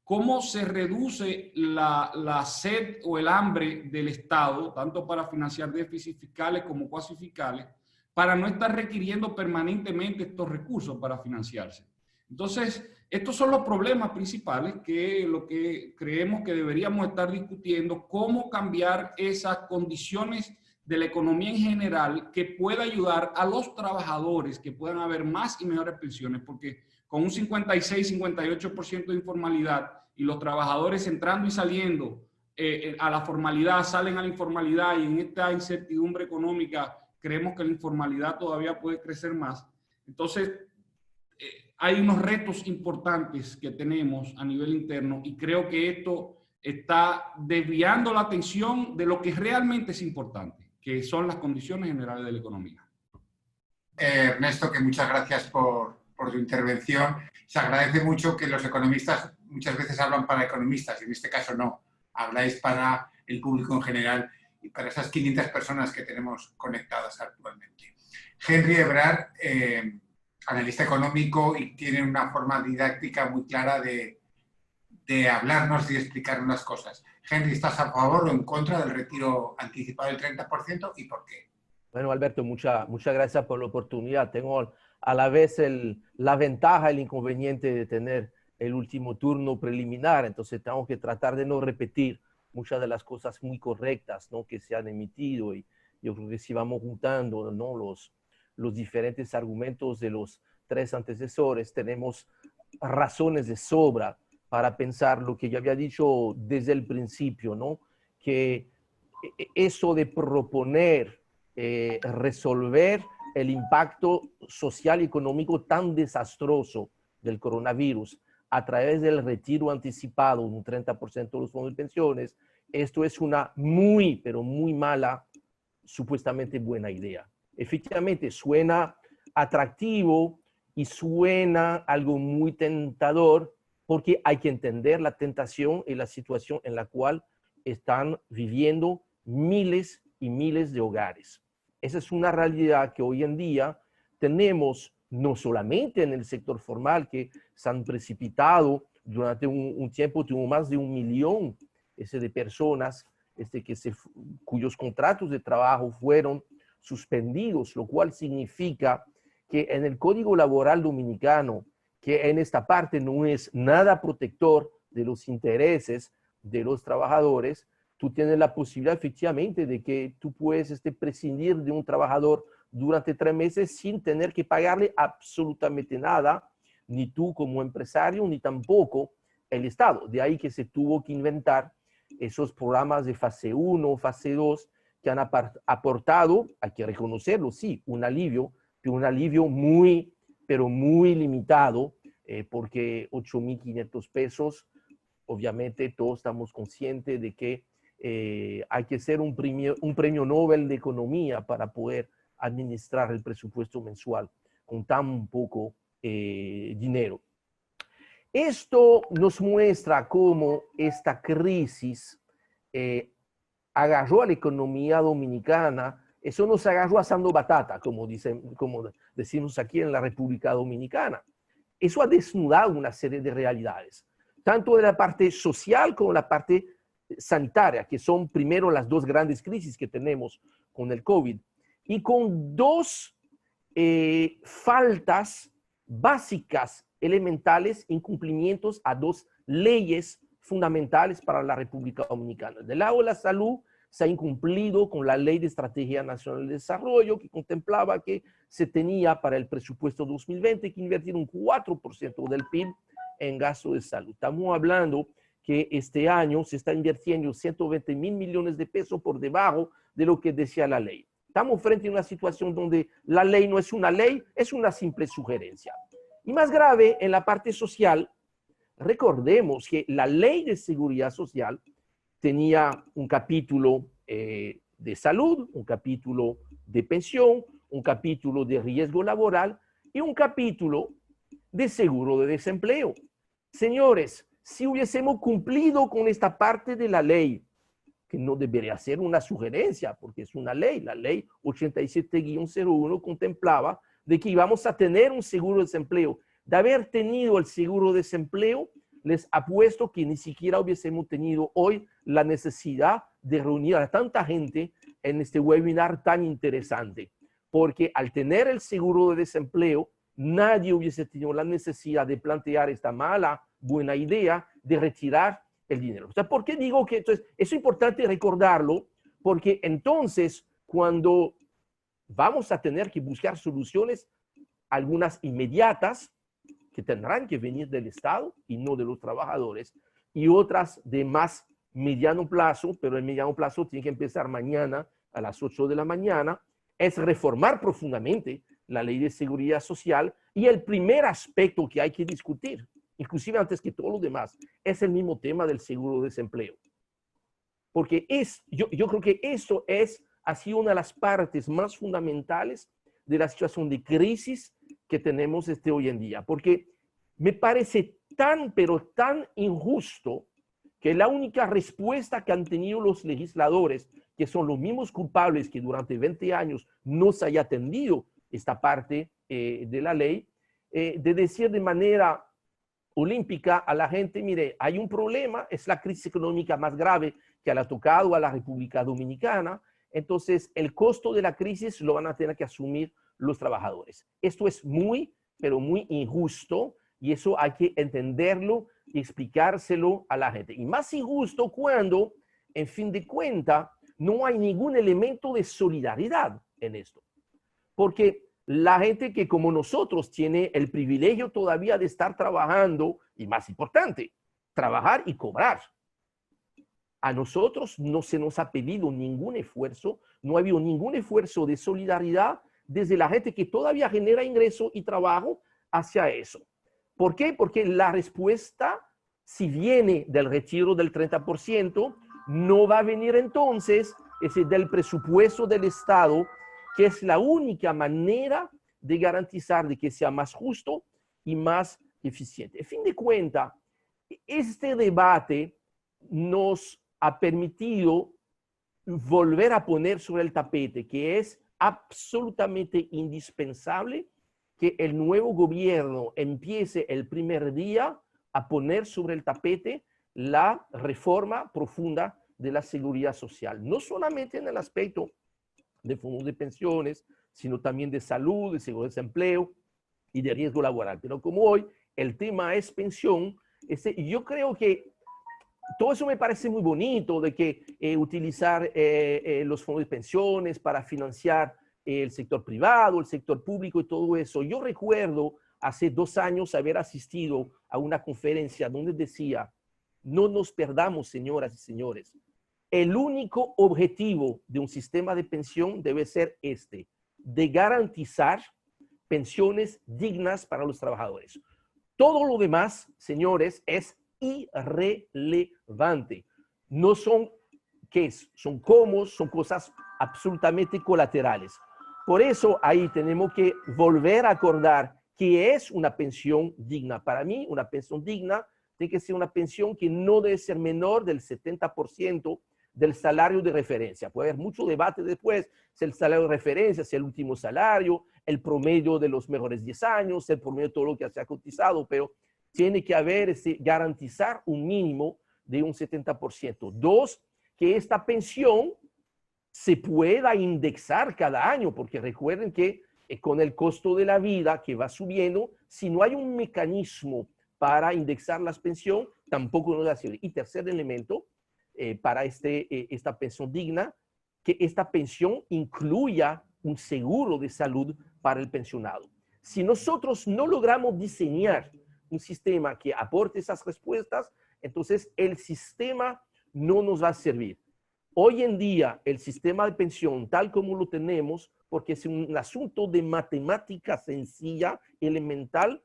cómo se reduce la sed o el hambre del Estado, tanto para financiar déficits fiscales como cuasi fiscales, para no estar requiriendo permanentemente estos recursos para financiarse. Entonces, estos son los problemas principales lo que creemos que deberíamos estar discutiendo, cómo cambiar esas condiciones de la economía en general que pueda ayudar a los trabajadores que puedan haber más y mejores pensiones, porque con un 56, 58% de informalidad y los trabajadores entrando y saliendo a la formalidad, salen a la informalidad y en esta incertidumbre económica creemos que la informalidad todavía puede crecer más. Entonces, hay unos retos importantes que tenemos a nivel interno y creo que esto está desviando la atención de lo que realmente es importante, que son las condiciones generales de la economía. Ernesto, que muchas gracias por tu intervención. Se agradece mucho que los economistas muchas veces hablan para economistas y en este caso no, habláis para el público en general y para esas 500 personas que tenemos conectadas actualmente. Henry Ebrard, analista económico y tiene una forma didáctica muy clara de hablarnos y explicar unas cosas. Henry, ¿estás a favor o en contra del retiro anticipado del 30% y por qué? Bueno, Alberto, muchas gracias por la oportunidad. Tengo a la vez la ventaja y el inconveniente de tener el último turno preliminar, entonces tengo que tratar de no repetir muchas de las cosas muy correctas, ¿no?, que se han emitido y yo creo que si vamos juntando, ¿no?, los diferentes argumentos de los tres antecesores, tenemos razones de sobra para pensar lo que yo había dicho desde el principio, ¿no?, que eso de proponer resolver el impacto social y económico tan desastroso del coronavirus a través del retiro anticipado de un 30% de los fondos de pensiones, esto es una muy, pero muy mala supuestamente buena idea. Efectivamente, suena atractivo y suena algo muy tentador, porque hay que entender la tentación y la situación en la cual están viviendo miles y miles de hogares. Esa es una realidad que hoy en día tenemos no solamente en el sector formal, que se han precipitado durante un tiempo, tuvo más de 1 millón de personas cuyos contratos de trabajo fueron suspendidos, lo cual significa que en el Código Laboral Dominicano, que en esta parte no es nada protector de los intereses de los trabajadores, tú tienes la posibilidad efectivamente de que tú puedes prescindir de un trabajador durante 3 meses sin tener que pagarle absolutamente nada, ni tú como empresario, ni tampoco el Estado. De ahí que se tuvo que inventar esos programas de fase 1, fase 2, que han aportado, hay que reconocerlo, sí, un alivio, pero un alivio muy, pero muy limitado, porque 8.500 pesos, obviamente todos estamos conscientes de que hay que ser un premio Nobel de Economía para poder administrar el presupuesto mensual con tan poco dinero. Esto nos muestra cómo esta crisis agarró a la economía dominicana. Eso nos agarró asando batata, como decimos aquí en la República Dominicana. Eso ha desnudado una serie de realidades, tanto de la parte social como la parte sanitaria, que son primero las 2 grandes crisis que tenemos con el COVID, y con 2 faltas básicas, elementales, incumplimientos a 2 leyes fundamentales para la República Dominicana. Del lado de la salud, se ha incumplido con la Ley de Estrategia Nacional de Desarrollo, que contemplaba que se tenía para el presupuesto 2020 que invertir un 4% del PIB en gasto de salud. Estamos hablando que este año se está invirtiendo 120.000 millones de pesos por debajo de lo que decía la ley. Estamos frente a una situación donde la ley no es una ley, es una simple sugerencia. Y más grave, en la parte social, recordemos que la Ley de Seguridad Social tenía un capítulo de salud, un capítulo de pensión, un capítulo de riesgo laboral y un capítulo de seguro de desempleo. Señores, si hubiésemos cumplido con esta parte de la ley, que no debería ser una sugerencia, porque es una ley, la ley 87-01 contemplaba de que íbamos a tener un seguro de desempleo. De haber tenido el seguro de desempleo, les apuesto que ni siquiera hubiésemos tenido hoy la necesidad de reunir a tanta gente en este webinar tan interesante, porque al tener el seguro de desempleo, nadie hubiese tenido la necesidad de plantear esta buena idea de retirar el dinero. O sea, ¿por qué digo que entonces, es importante recordarlo? Porque entonces, cuando vamos a tener que buscar soluciones, algunas inmediatas, que tendrán que venir del Estado y no de los trabajadores, y otras de más mediano plazo, pero el mediano plazo tiene que empezar mañana a las 8 de la mañana, es reformar profundamente la Ley de Seguridad Social, y el primer aspecto que hay que discutir, inclusive antes que todo lo demás, es el mismo tema del seguro de desempleo. Porque yo creo que eso ha sido una de las partes más fundamentales de la situación de crisis que tenemos hoy en día. Porque me parece tan, pero tan injusto que la única respuesta que han tenido los legisladores, que son los mismos culpables que durante 20 años no se haya atendido esta parte de la ley, de decir de manera olímpica a la gente, mire, hay un problema, es la crisis económica más grave que le ha tocado a la República Dominicana, entonces el costo de la crisis lo van a tener que asumir los trabajadores. Esto es muy, pero muy injusto, y eso hay que entenderlo y explicárselo a la gente. Y más injusto cuando, en fin de cuentas, no hay ningún elemento de solidaridad en esto. Porque la gente que como nosotros tiene el privilegio todavía de estar trabajando, y más importante, trabajar y cobrar. A nosotros no se nos ha pedido ningún esfuerzo, no ha habido ningún esfuerzo de solidaridad desde la gente que todavía genera ingreso y trabajo hacia eso. ¿Por qué? Porque la respuesta, si viene del retiro del 30%, no va a venir entonces del presupuesto del Estado, que es la única manera de garantizar de que sea más justo y más eficiente. A fin de cuentas, este debate nos ha permitido volver a poner sobre el tapete que es absolutamente indispensable que el nuevo gobierno empiece el primer día a poner sobre el tapete la reforma profunda de la seguridad social, no solamente en el aspecto de fondos de pensiones, sino también de salud, de seguridad de desempleo y de riesgo laboral. Pero como hoy el tema es pensión, yo creo que todo eso me parece muy bonito, de que utilizar los fondos de pensiones para financiar el sector privado, el sector público y todo eso. Yo recuerdo hace 2 años haber asistido a una conferencia donde decía, no nos perdamos, señoras y señores, el único objetivo de un sistema de pensión debe ser de garantizar pensiones dignas para los trabajadores. Todo lo demás, señores, es irrelevante. No son, ¿qué es? Son cómo, son cosas absolutamente colaterales. Por eso ahí tenemos que volver a acordar que es una pensión digna. Para mí, una pensión digna tiene que ser una pensión que no debe ser menor del 70% del salario de referencia. Puede haber mucho debate después si el salario de referencia es el último salario, el promedio de los mejores 10 años, el promedio de todo lo que se ha cotizado, pero tiene que haber garantizar un mínimo de un 70%. 2, que esta pensión se pueda indexar cada año, porque recuerden que con el costo de la vida que va subiendo, si no hay un mecanismo para indexar las pensiones, tampoco nos va a servir. Y tercer elemento, para esta pensión digna, que esta pensión incluya un seguro de salud para el pensionado. Si nosotros no logramos diseñar un sistema que aporte esas respuestas, entonces el sistema no nos va a servir. Hoy en día, el sistema de pensión, tal como lo tenemos, porque es un asunto de matemática sencilla, elemental,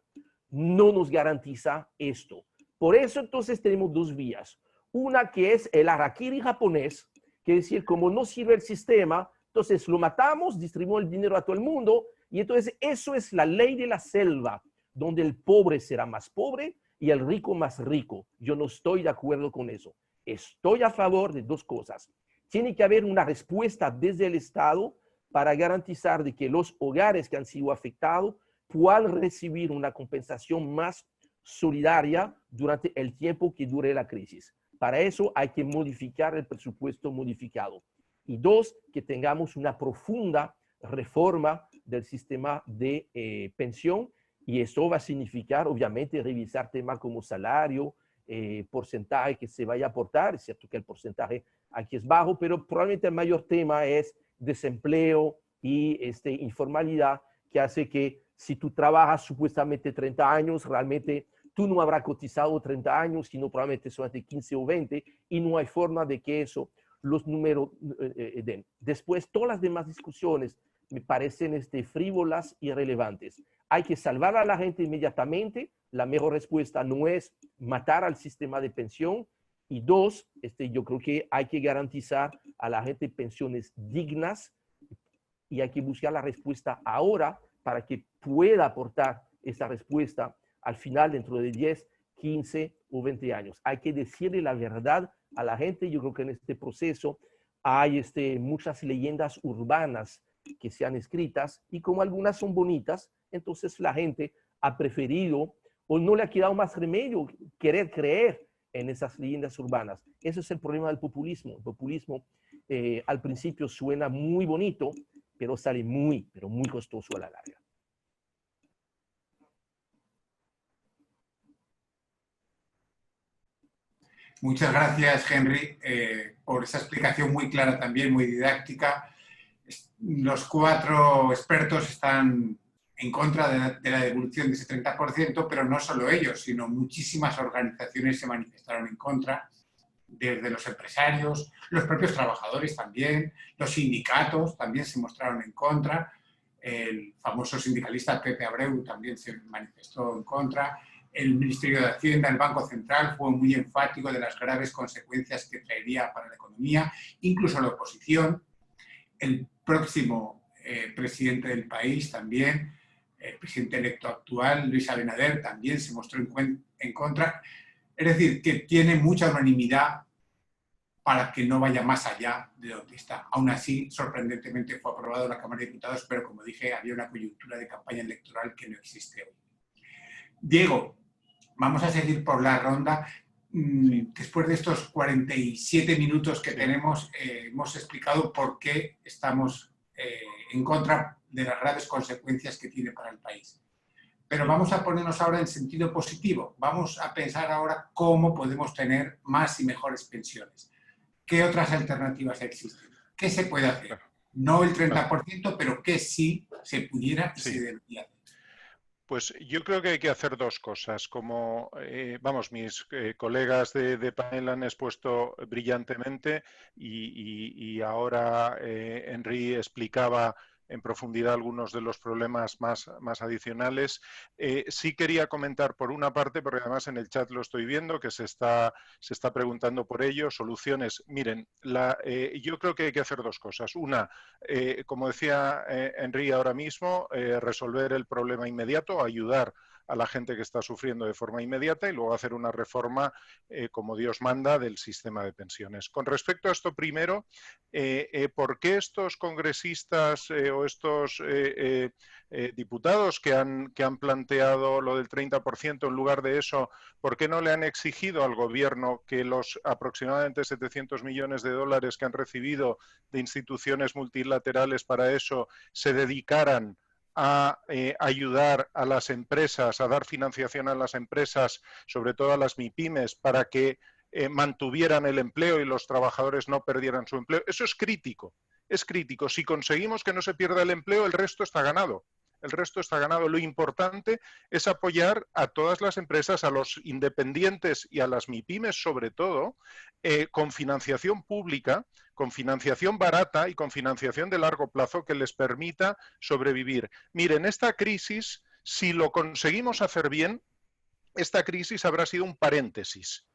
no nos garantiza esto. Por eso, entonces, tenemos 2 vías. Una que es el harakiri japonés, que es decir, como no sirve el sistema, entonces lo matamos, distribuimos el dinero a todo el mundo, y entonces eso es la ley de la selva, donde el pobre será más pobre y el rico más rico. Yo no estoy de acuerdo con eso. Estoy a favor de 2 cosas. Tiene que haber una respuesta desde el Estado para garantizar de que los hogares que han sido afectados puedan recibir una compensación más solidaria durante el tiempo que dure la crisis. Para eso hay que modificar el presupuesto modificado. Y 2, que tengamos una profunda reforma del sistema de pensión, y eso va a significar, obviamente, revisar temas como salario, porcentaje que se vaya a aportar. Es cierto que el porcentaje aquí es bajo, pero probablemente el mayor tema es desempleo y informalidad, que hace que si tú trabajas supuestamente 30 años, realmente tú no habrás cotizado 30 años, sino probablemente solamente 15 o 20, y no hay forma de que eso, los números den. Después, todas las demás discusiones me parecen frívolas y irrelevantes. Hay que salvar a la gente inmediatamente. La mejor respuesta no es matar al sistema de pensión. Y 2, yo creo que hay que garantizar a la gente pensiones dignas, y hay que buscar la respuesta ahora para que pueda aportar esa respuesta al final, dentro de 10, 15 o 20 años. Hay que decirle la verdad a la gente. Yo creo que en este proceso hay muchas leyendas urbanas que se han escritas, y como algunas son bonitas, entonces la gente ha preferido, o no le ha quedado más remedio, querer creer en esas leyendas urbanas. Ese es el problema del populismo. El populismo al principio suena muy bonito, pero sale muy, pero muy costoso a la larga. Muchas gracias, Henry, por esa explicación muy clara también, muy didáctica. Los 4 expertos están en contra de la devolución de ese 30%, pero no solo ellos, sino muchísimas organizaciones se manifestaron en contra, desde los empresarios, los propios trabajadores también, los sindicatos también se mostraron en contra, el famoso sindicalista Pepe Abreu también se manifestó en contra, El Ministerio de Hacienda, el Banco Central, fue muy enfático de las graves consecuencias que traería para la economía, incluso la oposición. El próximo presidente del país también, el presidente electo actual, Luis Abinader, también se mostró en contra. Es decir, que tiene mucha unanimidad para que no vaya más allá de donde está. Aún así, sorprendentemente fue aprobado en la Cámara de Diputados, pero como dije, había una coyuntura de campaña electoral que no existe hoy. Diego, vamos a seguir por la ronda. Después de estos 47 minutos que tenemos, hemos explicado por qué estamos en contra de las graves consecuencias que tiene para el país. Pero vamos a ponernos ahora en sentido positivo. Vamos a pensar ahora cómo podemos tener más y mejores pensiones. ¿Qué otras alternativas existen? ¿Qué se puede hacer? No el 30%, pero ¿qué sí se pudiera y se debería hacer? Pues yo creo que hay que hacer dos cosas. Como, vamos, mis colegas de panel han expuesto brillantemente y ahora Henry explicaba en profundidad algunos de los problemas más adicionales. Sí quería comentar por una parte, porque además en el chat lo estoy viendo, que se está preguntando por ello, soluciones. Miren, yo creo que hay que hacer dos cosas. Una, como decía Henry ahora mismo, resolver el problema inmediato, ayudar a la gente que está sufriendo de forma inmediata y luego hacer una reforma, como Dios manda, del sistema de pensiones. Con respecto a esto primero, ¿por qué estos congresistas o estos diputados que han planteado lo del 30% en lugar de eso, por qué no le han exigido al gobierno que los aproximadamente 700 millones de dólares que han recibido de instituciones multilaterales para eso se dedicaran a ayudar a las empresas, a dar financiación a las empresas, sobre todo a las MIPYMES, para que mantuvieran el empleo y los trabajadores no perdieran su empleo? Eso es crítico, es crítico. Si conseguimos que no se pierda el empleo, el resto está ganado. El resto está ganado. Lo importante es apoyar a todas las empresas, a los independientes y a las MIPYMES sobre todo, con financiación pública, con financiación barata y con financiación de largo plazo que les permita sobrevivir. Miren, esta crisis, si lo conseguimos hacer bien, esta crisis habrá sido un paréntesis.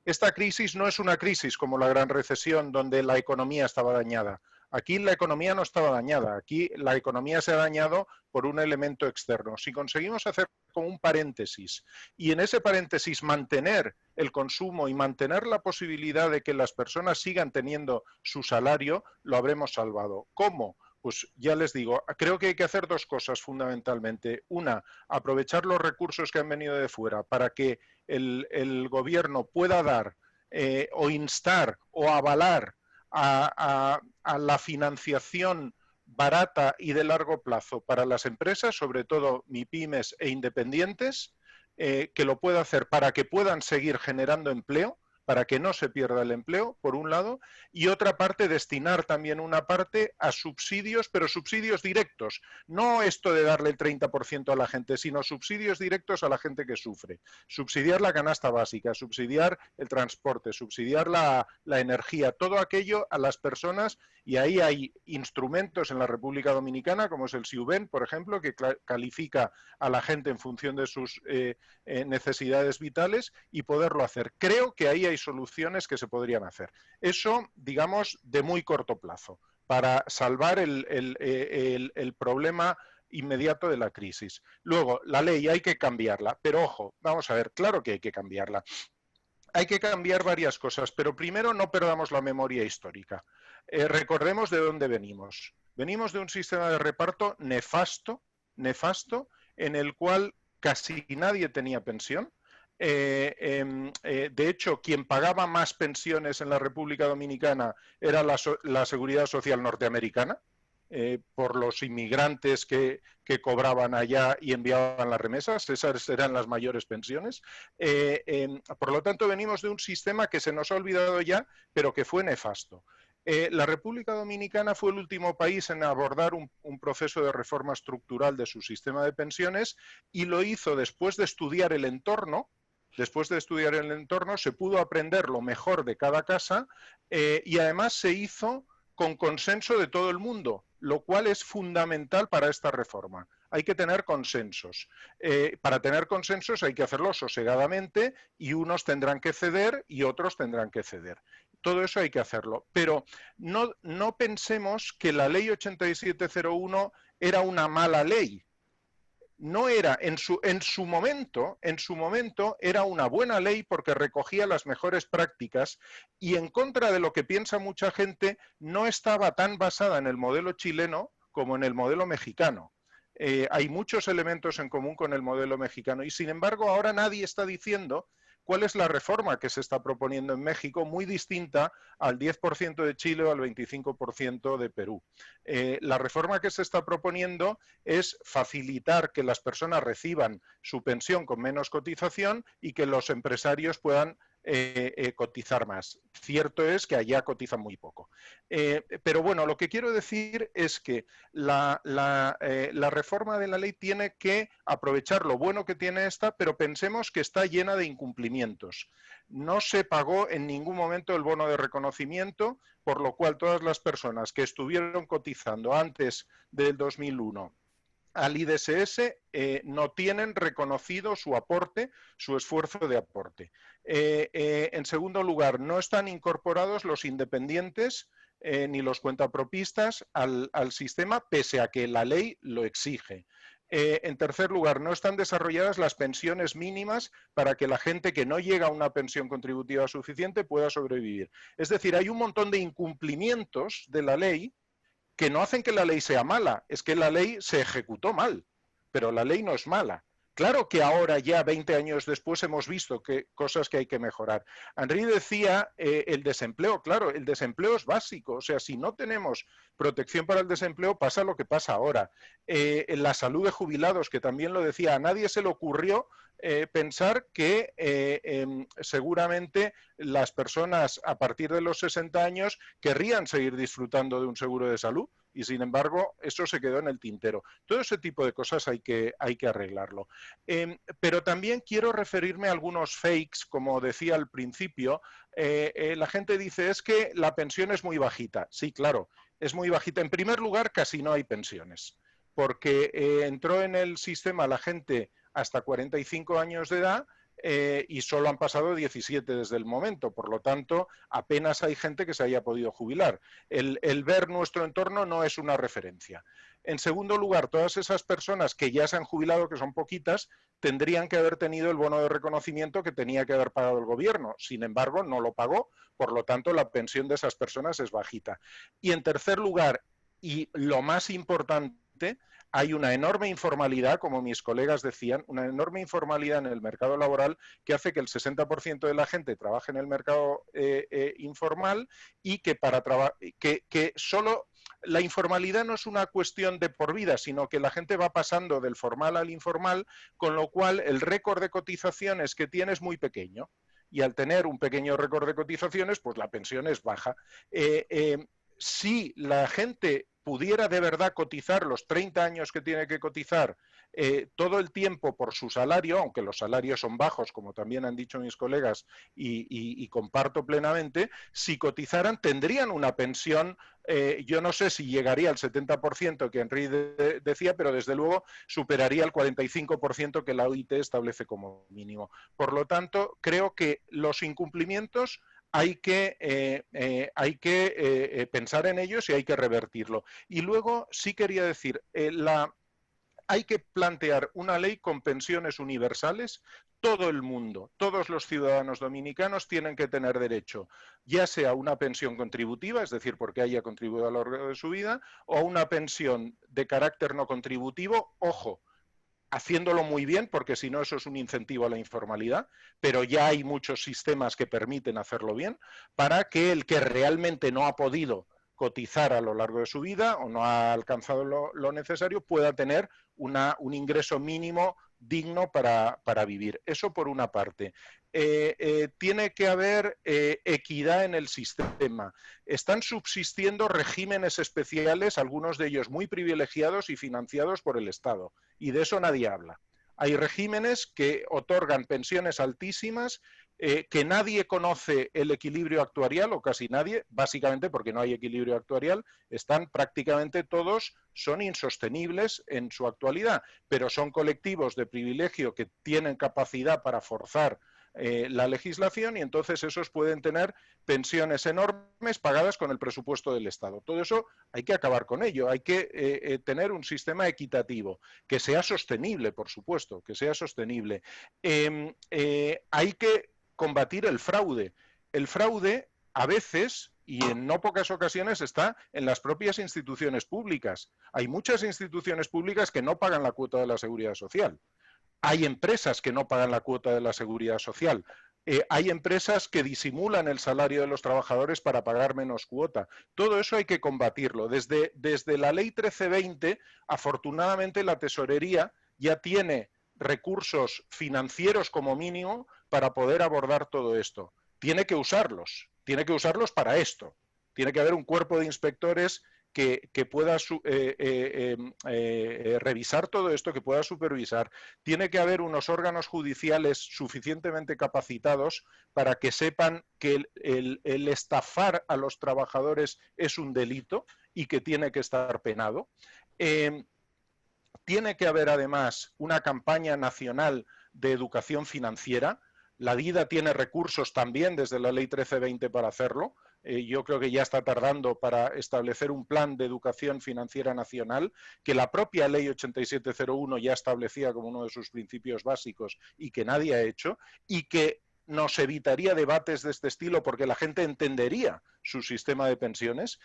Esta crisis no es una crisis como la Gran Recesión, donde la economía estaba dañada. Aquí la economía no estaba dañada, aquí la economía se ha dañado por un elemento externo. Si conseguimos hacer como un paréntesis y en ese paréntesis mantener el consumo y mantener la posibilidad de que las personas sigan teniendo su salario, lo habremos salvado. ¿Cómo? Pues ya les digo, creo que hay que hacer dos cosas fundamentalmente. Una, aprovechar los recursos que han venido de fuera para que el gobierno pueda dar o instar o avalar a la financiación barata y de largo plazo para las empresas, sobre todo MIPYMES e independientes, que lo pueda hacer para que puedan seguir generando empleo, para que no se pierda el empleo, por un lado, y otra parte, destinar también una parte a subsidios, pero subsidios directos. No esto de darle el 30% a la gente, sino subsidios directos a la gente que sufre. Subsidiar la canasta básica, subsidiar el transporte, subsidiar la energía, todo aquello a las personas, y ahí hay instrumentos en la República Dominicana, como es el SIUBEN, por ejemplo, que califica a la gente en función de sus necesidades vitales y poderlo hacer. Creo que ahí hay soluciones que se podrían hacer. Eso, digamos, de muy corto plazo, para salvar el problema inmediato de la crisis. Luego, la ley hay que cambiarla, pero ojo, vamos a ver, claro que hay que cambiarla. Hay que cambiar varias cosas, pero primero no perdamos la memoria histórica. Recordemos de dónde venimos. Venimos de un sistema de reparto nefasto, en el cual casi nadie tenía pensión. De hecho, quien pagaba más pensiones en la República Dominicana era la Seguridad Social norteamericana, por los inmigrantes que cobraban allá y enviaban las remesas. Esas eran las mayores pensiones. Por lo tanto, venimos de un sistema que se nos ha olvidado ya, pero que fue nefasto. La República Dominicana fue el último país en abordar un proceso de reforma estructural de su sistema de pensiones y lo hizo después de estudiar el entorno. Después de estudiar el entorno se pudo aprender lo mejor de cada casa y además se hizo con consenso de todo el mundo, lo cual es fundamental para esta reforma. hay que tener consensos. Para tener consensos hay que hacerlo sosegadamente y unos tendrán que ceder y otros tendrán que ceder. Todo eso hay que hacerlo. Pero no pensemos que la ley 8701 era una mala ley. No era, en su momento era una buena ley porque recogía las mejores prácticas y, en contra de lo que piensa mucha gente, no estaba tan basada en el modelo chileno como en el modelo mexicano. Hay muchos elementos en común con el modelo mexicano y, sin embargo, ahora nadie está diciendo cuál es la reforma que se está proponiendo en México, muy distinta al 10% de Chile o al 25% de Perú. La reforma que se está proponiendo es facilitar que las personas reciban su pensión con menos cotización y que los empresarios puedan cotizar más. Cierto es que allá cotizan muy poco. Pero bueno, lo que quiero decir es que la reforma de la ley tiene que aprovechar lo bueno que tiene esta, pero pensemos que está llena de incumplimientos. No se pagó en ningún momento el bono de reconocimiento, por lo cual todas las personas que estuvieron cotizando antes del 2001 al IDSS no tienen reconocido su aporte, su esfuerzo de aporte. En segundo lugar, no están incorporados los independientes ni los cuentapropistas al sistema, pese a que la ley lo exige. En tercer lugar, no están desarrolladas las pensiones mínimas para que la gente que no llega a una pensión contributiva suficiente pueda sobrevivir. Es decir, hay un montón de incumplimientos de la ley que no hacen que la ley sea mala, es que la ley se ejecutó mal, pero la ley no es mala. Claro que ahora, ya 20 años después, hemos visto cosas que hay que mejorar. Henry decía el desempleo. Claro, el desempleo es básico. O sea, si no tenemos protección para el desempleo, pasa lo que pasa ahora. La salud de jubilados, que también lo decía, a nadie se le ocurrió pensar que seguramente las personas a partir de los 60 años querrían seguir disfrutando de un seguro de salud. Y, sin embargo, eso se quedó en el tintero. Todo ese tipo de cosas hay que arreglarlo. Pero también quiero referirme a algunos fakes, como decía al principio. La gente dice, es que la pensión es muy bajita. Sí, claro, es muy bajita. En primer lugar, casi no hay pensiones, porque entró en el sistema la gente hasta 45 años de edad, y solo han pasado 17 desde el momento, por lo tanto apenas hay gente que se haya podido jubilar. El ver nuestro entorno no es una referencia. En segundo lugar, todas esas personas que ya se han jubilado, que son poquitas, tendrían que haber tenido el bono de reconocimiento que tenía que haber pagado el gobierno. Sin embargo, no lo pagó, por lo tanto la pensión de esas personas es bajita. Y en tercer lugar, y lo más importante, hay una enorme informalidad, como mis colegas decían, una enorme informalidad en el mercado laboral que hace que el 60% de la gente trabaje en el mercado informal y que solo la informalidad no es una cuestión de por vida, sino que la gente va pasando del formal al informal, con lo cual el récord de cotizaciones que tiene es muy pequeño. Y al tener un pequeño récord de cotizaciones, pues la pensión es baja. Si la gente pudiera de verdad cotizar los 30 años que tiene que cotizar todo el tiempo por su salario, aunque los salarios son bajos, como también han dicho mis colegas, y comparto plenamente, si cotizaran tendrían una pensión, yo no sé si llegaría al 70% que Henry decía, pero desde luego superaría el 45% que la OIT establece como mínimo. Por lo tanto, creo que los incumplimientos hay que pensar en ellos y hay que revertirlo. Y luego sí quería decir, hay que plantear una ley con pensiones universales. Todo el mundo, todos los ciudadanos dominicanos tienen que tener derecho, ya sea a una pensión contributiva, es decir, porque haya contribuido a lo largo de su vida, o a una pensión de carácter no contributivo, ojo, haciéndolo muy bien, porque si no eso es un incentivo a la informalidad, pero ya hay muchos sistemas que permiten hacerlo bien, para que el que realmente no ha podido cotizar a lo largo de su vida o no ha alcanzado lo necesario pueda tener un ingreso mínimo digno para vivir. Eso por una parte. Tiene que haber equidad en el sistema. Están subsistiendo regímenes especiales, algunos de ellos muy privilegiados y financiados por el Estado, y de eso nadie habla. Hay regímenes que otorgan pensiones altísimas que nadie conoce el equilibrio actuarial, o casi nadie, básicamente porque no hay equilibrio actuarial, están prácticamente todos, son insostenibles en su actualidad, pero son colectivos de privilegio que tienen capacidad para forzar la legislación, y entonces esos pueden tener pensiones enormes pagadas con el presupuesto del Estado. Todo eso hay que acabar con ello, hay que tener un sistema equitativo, que sea sostenible, por supuesto, que sea sostenible. Hay que combatir el fraude. El fraude a veces, y en no pocas ocasiones, está en las propias instituciones públicas. Hay muchas instituciones públicas que no pagan la cuota de la seguridad social. Hay empresas que no pagan la cuota de la seguridad social. Hay empresas que disimulan el salario de los trabajadores para pagar menos cuota. Todo eso hay que combatirlo. Desde la ley 1320, afortunadamente, la tesorería ya tiene recursos financieros como mínimo para poder abordar todo esto. Tiene que usarlos para esto. Tiene que haber un cuerpo de inspectores que pueda revisar todo esto, que pueda supervisar. Tiene que haber unos órganos judiciales suficientemente capacitados para que sepan que el estafar a los trabajadores es un delito y que tiene que estar penado. Tiene que haber además una campaña nacional de educación financiera. La DIDA tiene recursos también desde la ley 1320 para hacerlo. Yo creo que ya está tardando para establecer un plan de educación financiera nacional, que la propia ley 8701 ya establecía como uno de sus principios básicos y que nadie ha hecho, y que nos evitaría debates de este estilo porque la gente entendería su sistema de pensiones.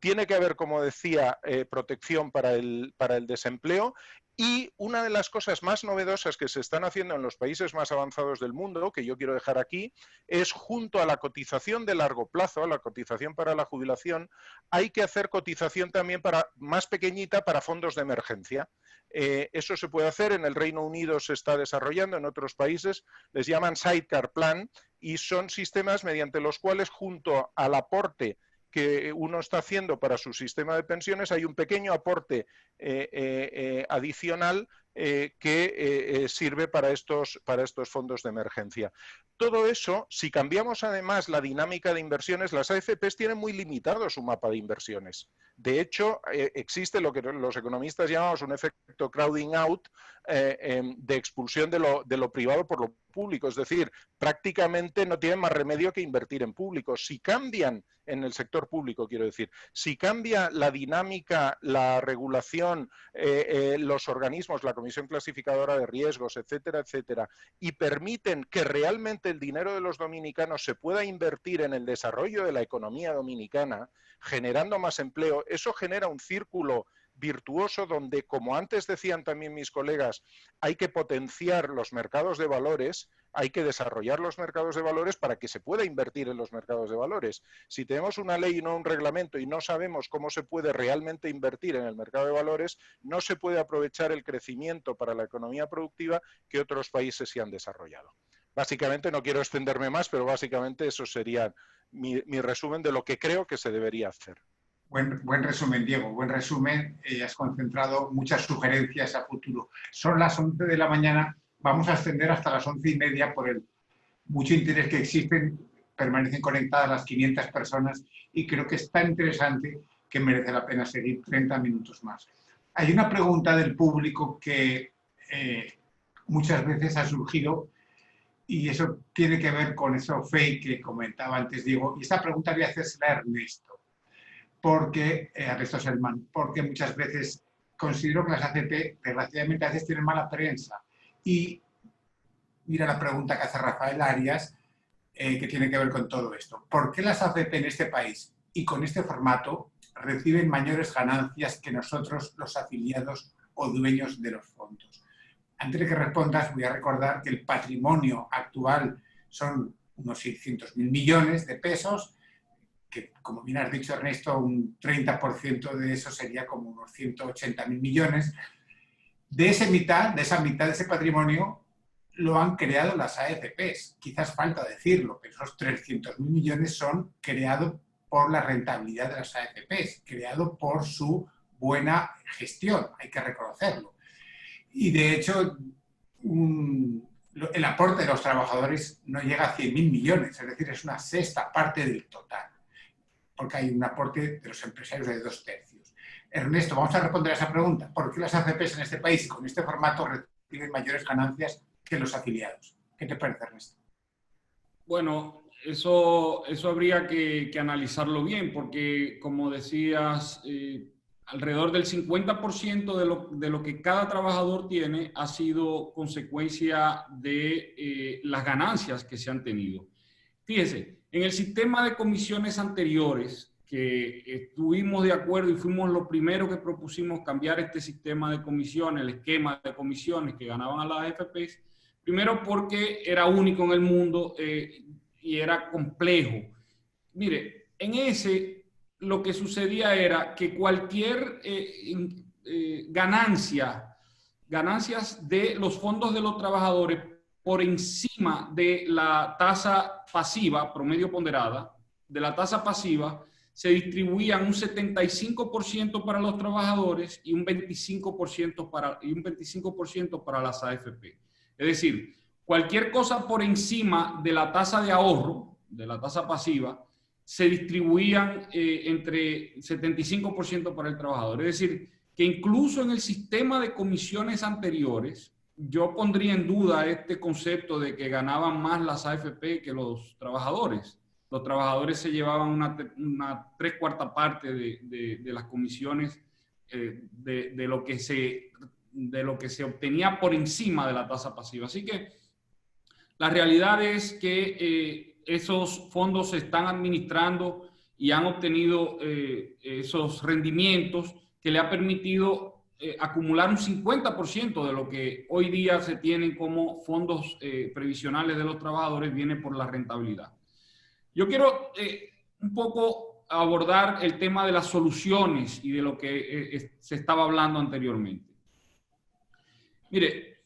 Tiene que haber, como decía, protección para el desempleo. Y una de las cosas más novedosas que se están haciendo en los países más avanzados del mundo, que yo quiero dejar aquí, es junto a la cotización de largo plazo, a la cotización para la jubilación, hay que hacer cotización también más pequeñita para fondos de emergencia. Eso se puede hacer, en el Reino Unido se está desarrollando, en otros países les llaman sidecar plan, y son sistemas mediante los cuales, junto al aporte que uno está haciendo para su sistema de pensiones, hay un pequeño aporte adicional que sirve para estos fondos de emergencia. Todo eso, si cambiamos además la dinámica de inversiones, las AFPs tienen muy limitado su mapa de inversiones. De hecho, existe lo que los economistas llamamos un efecto crowding out, de expulsión de lo privado por lo público. Es decir, prácticamente no tienen más remedio que invertir en público. Si cambian en el sector público, quiero decir, si cambia la dinámica, la regulación, los organismos, la Comisión Clasificadora de Riesgos, etcétera, etcétera, y permiten que realmente el dinero de los dominicanos se pueda invertir en el desarrollo de la economía dominicana, generando más empleo, eso genera un círculo virtuoso donde, como antes decían también mis colegas, hay que potenciar los mercados de valores, hay que desarrollar los mercados de valores para que se pueda invertir en los mercados de valores. Si tenemos una ley y no un reglamento y no sabemos cómo se puede realmente invertir en el mercado de valores, no se puede aprovechar el crecimiento para la economía productiva que otros países se han desarrollado. Básicamente, no quiero extenderme más, pero básicamente eso sería mi resumen de lo que creo que se debería hacer. Buen resumen, Diego, buen resumen. Has concentrado muchas sugerencias a futuro. Son las 11 de la mañana, vamos a extender hasta las 11:30 por el mucho interés que existen. Permanecen conectadas las 500 personas y creo que es tan interesante que merece la pena seguir 30 minutos más. Hay una pregunta del público que muchas veces ha surgido y eso tiene que ver con eso fake que comentaba antes Diego. Y esta pregunta voy a hacérsela a Ernesto. Ernesto Selman, porque muchas veces considero que las AFP, desgraciadamente, a veces tienen mala prensa. Y mira la pregunta que hace Rafael Arias, que tiene que ver con todo esto. ¿Por qué las AFP en este país y con este formato reciben mayores ganancias que nosotros, los afiliados o dueños de los fondos? Antes de que respondas, voy a recordar que el patrimonio actual son unos 600.000 millones de pesos, que, como bien has dicho, Ernesto, un 30% de eso sería como unos 180.000 millones. De esa mitad de ese patrimonio lo han creado las AFPs. Quizás falta decirlo, pero esos 300.000 millones son creados por la rentabilidad de las AFPs, creado por su buena gestión, hay que reconocerlo. Y de hecho, el aporte de los trabajadores no llega a 100.000 millones, es decir, es una sexta parte del total, porque hay un aporte de los empresarios de 2/3. Ernesto, vamos a responder a esa pregunta. ¿Por qué las AFPs en este país y con este formato reciben mayores ganancias que los afiliados? ¿Qué te parece, Ernesto? Bueno, eso habría que analizarlo bien, porque como decías, alrededor del 50% de lo que cada trabajador tiene ha sido consecuencia de las ganancias que se han tenido. Fíjese, en el sistema de comisiones anteriores, que estuvimos de acuerdo y fuimos los primeros que propusimos cambiar este sistema de comisiones, el esquema de comisiones que ganaban a las AFPs, primero porque era único en el mundo y era complejo. Mire, en ese lo que sucedía era que cualquier ganancias de los fondos de los trabajadores por encima de la tasa pasiva, promedio ponderada, de la tasa pasiva, se distribuían un 75% para los trabajadores y un 25% para las AFP. Es decir, cualquier cosa por encima de la tasa de ahorro, de la tasa pasiva, se distribuían entre 75% para el trabajador. Es decir, que incluso en el sistema de comisiones anteriores, yo pondría en duda este concepto de que ganaban más las AFP que los trabajadores. Los trabajadores se llevaban una 3/4 parte de las comisiones de lo que se obtenía por encima de la tasa pasiva. Así que la realidad es que esos fondos se están administrando y han obtenido esos rendimientos que le ha permitido acumular un 50% de lo que hoy día se tienen como fondos previsionales de los trabajadores, viene por la rentabilidad. Yo quiero un poco abordar el tema de las soluciones y de lo que se estaba hablando anteriormente. Mire,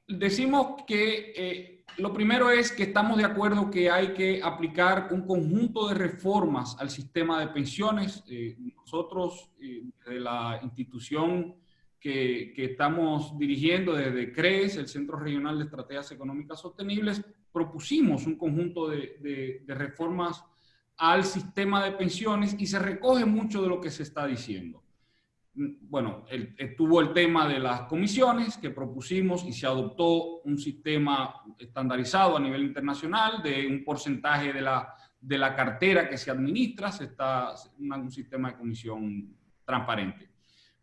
decimos que lo primero es que estamos de acuerdo que hay que aplicar un conjunto de reformas al sistema de pensiones. Nosotros, de la institución que estamos dirigiendo desde CRES, el Centro Regional de Estrategias Económicas Sostenibles, propusimos un conjunto de reformas al sistema de pensiones y se recoge mucho de lo que se está diciendo. Bueno, estuvo el tema de las comisiones que propusimos y se adoptó un sistema estandarizado a nivel internacional de un porcentaje de la cartera que se administra, un sistema de comisión transparente.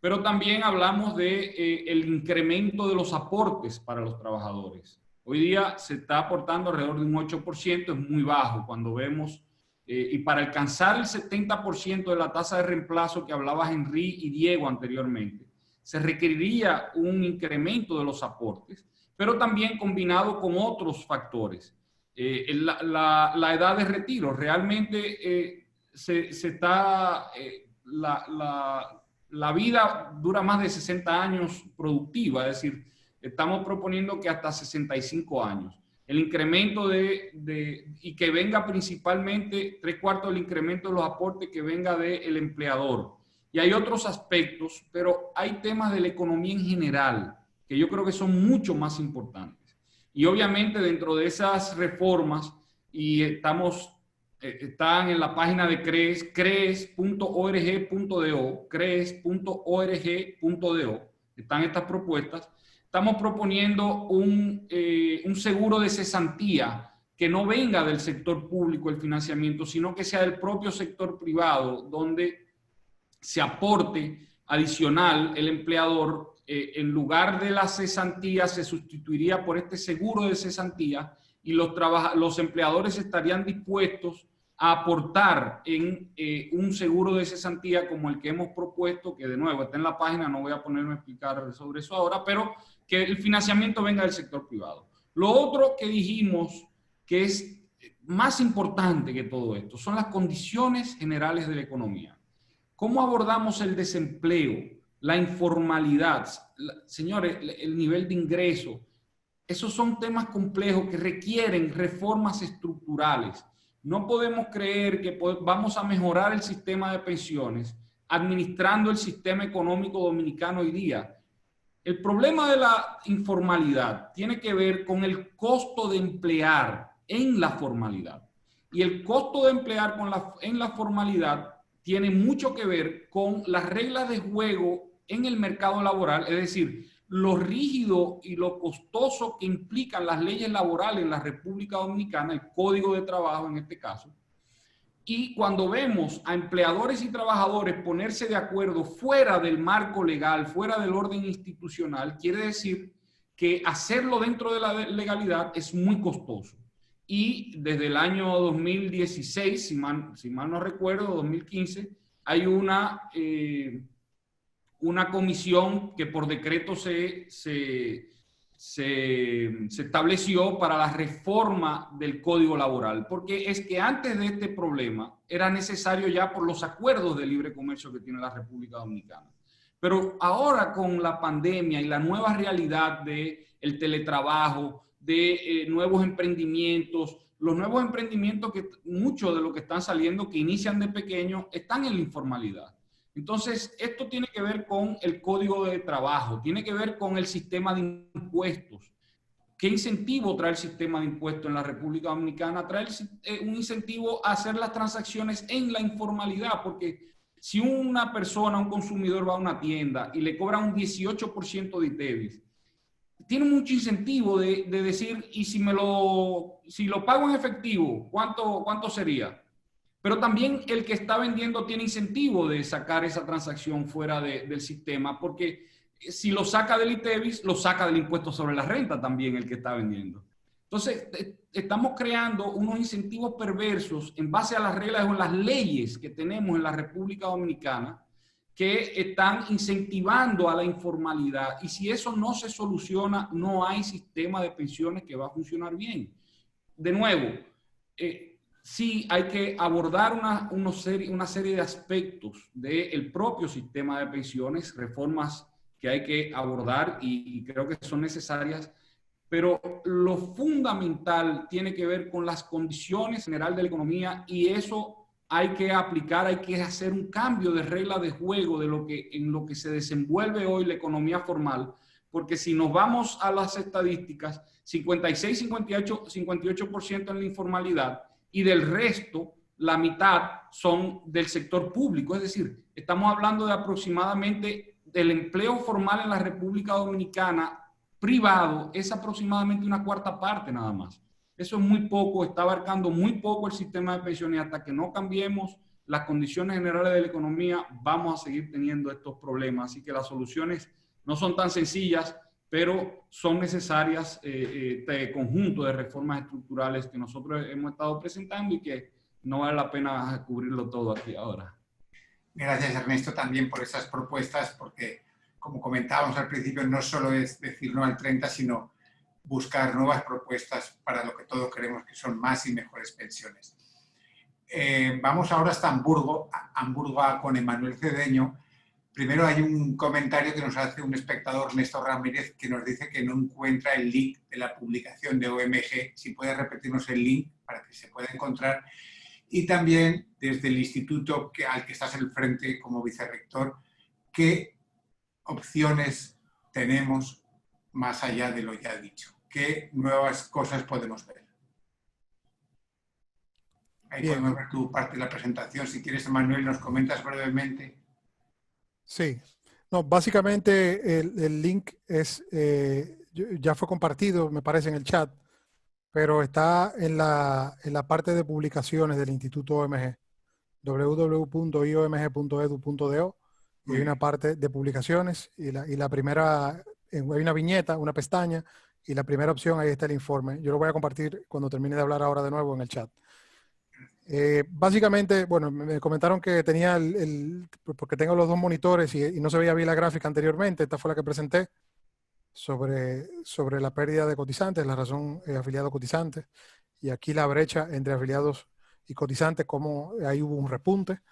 Pero también hablamos de el incremento de los aportes para los trabajadores. Hoy día se está aportando alrededor de un 8%, es muy bajo cuando vemos, y para alcanzar el 70% de la tasa de reemplazo que hablaba Henry y Diego anteriormente, se requeriría un incremento de los aportes, pero también combinado con otros factores. La edad de retiro, realmente la vida dura más de 60 años productiva, es decir, estamos proponiendo que hasta 65 años. El incremento y que venga principalmente 3/4 del incremento de los aportes que venga del empleador. Y hay otros aspectos, pero hay temas de la economía en general que yo creo que son mucho más importantes. Y obviamente dentro de esas reformas, y están en la página de CRES, cres.org.do, cres.org.do, están estas propuestas. Estamos proponiendo un seguro de cesantía que no venga del sector público el financiamiento, sino que sea del propio sector privado, donde se aporte adicional el empleador. En lugar de la cesantía se sustituiría por este seguro de cesantía y los empleadores estarían dispuestos a aportar en un seguro de cesantía como el que hemos propuesto, que de nuevo está en la página, no voy a ponerme a explicar sobre eso ahora, pero que el financiamiento venga del sector privado. Lo otro que dijimos que es más importante que todo esto son las condiciones generales de la economía. ¿Cómo abordamos el desempleo, la informalidad? Señores, el nivel de ingreso. Esos son temas complejos que requieren reformas estructurales. No podemos creer que vamos a mejorar el sistema de pensiones administrando el sistema económico dominicano hoy día. El problema de la informalidad tiene que ver con el costo de emplear en la formalidad. Y el costo de emplear en la formalidad tiene mucho que ver con las reglas de juego en el mercado laboral, es decir, lo rígido y lo costoso que implican las leyes laborales en la República Dominicana, el Código de Trabajo en este caso. Y cuando vemos a empleadores y trabajadores ponerse de acuerdo fuera del marco legal, fuera del orden institucional, quiere decir que hacerlo dentro de la legalidad es muy costoso. Y desde el año 2016, si mal no recuerdo, 2015, hay una comisión que por decreto se estableció para la reforma del Código Laboral, porque es que antes de este problema era necesario ya por los acuerdos de libre comercio que tiene la República Dominicana. Pero ahora con la pandemia y la nueva realidad del teletrabajo, de nuevos emprendimientos, los nuevos emprendimientos que muchos de los que están saliendo, que inician de pequeños, están en la informalidad. Entonces, esto tiene que ver con el Código de Trabajo, tiene que ver con el sistema de impuestos. ¿Qué incentivo trae el sistema de impuestos en la República Dominicana? Trae un incentivo a hacer las transacciones en la informalidad, porque si una persona, un consumidor va a una tienda y le cobra un 18% de ITEVIS, tiene mucho incentivo de decir, y si lo pago en efectivo, ¿cuánto sería? Pero también el que está vendiendo tiene incentivo de sacar esa transacción fuera del sistema, porque si lo saca del ITEVIS, lo saca del impuesto sobre la renta también el que está vendiendo. Entonces, estamos creando unos incentivos perversos en base a las reglas o las leyes que tenemos en la República Dominicana que están incentivando a la informalidad. Y si eso no se soluciona, no hay sistema de pensiones que va a funcionar bien. De nuevo, sí hay que abordar una serie de aspectos del propio sistema de pensiones, reformas que hay que abordar y creo que son necesarias, pero lo fundamental tiene que ver con las condiciones generales de la economía y eso hay que aplicar, hay que hacer un cambio de regla de juego en lo que se desenvuelve hoy la economía formal, porque si nos vamos a las estadísticas, 56, 58% en la informalidad, y del resto, la mitad son del sector público. Es decir, estamos hablando de aproximadamente del empleo formal en la República Dominicana privado, es aproximadamente una cuarta parte nada más. Eso es muy poco, está abarcando muy poco el sistema de pensiones y hasta que no cambiemos las condiciones generales de la economía, vamos a seguir teniendo estos problemas. Así que las soluciones no son tan sencillas, pero son necesarias este conjunto de reformas estructurales que nosotros hemos estado presentando y que no vale la pena cubrirlo todo aquí ahora. Gracias, Ernesto, también por esas propuestas, porque, como comentábamos al principio, no solo es decir no al 30, sino buscar nuevas propuestas para lo que todos queremos, que son más y mejores pensiones. Vamos ahora hasta Hamburgo con Emanuel Cedeño. Primero hay un comentario que nos hace un espectador, Néstor Ramírez, que nos dice que no encuentra el link de la publicación de OMG. Si puede repetirnos el link para que se pueda encontrar. Y también desde el instituto al que estás al frente como vicerrector, ¿qué opciones tenemos más allá de lo ya dicho? ¿Qué nuevas cosas podemos ver? Ahí Bien. podemos ver tu parte de la presentación. Si quieres, Emanuel, nos comentas brevemente. Sí, no, básicamente el link ya fue compartido, me parece, en el chat, pero está en la parte de publicaciones del Instituto OMG, www.iomg.edu.do, y hay una parte de publicaciones y la primera, hay una viñeta, una pestaña, y la primera opción, ahí está el informe. Yo lo voy a compartir cuando termine de hablar ahora de nuevo en el chat. Básicamente, bueno, me comentaron que tenía porque tengo los dos monitores y no se veía bien la gráfica anteriormente. Esta fue la que presenté sobre la pérdida de cotizantes, la razón afiliado cotizantes, y aquí la brecha entre afiliados y cotizantes, cómo ahí hubo un repunte,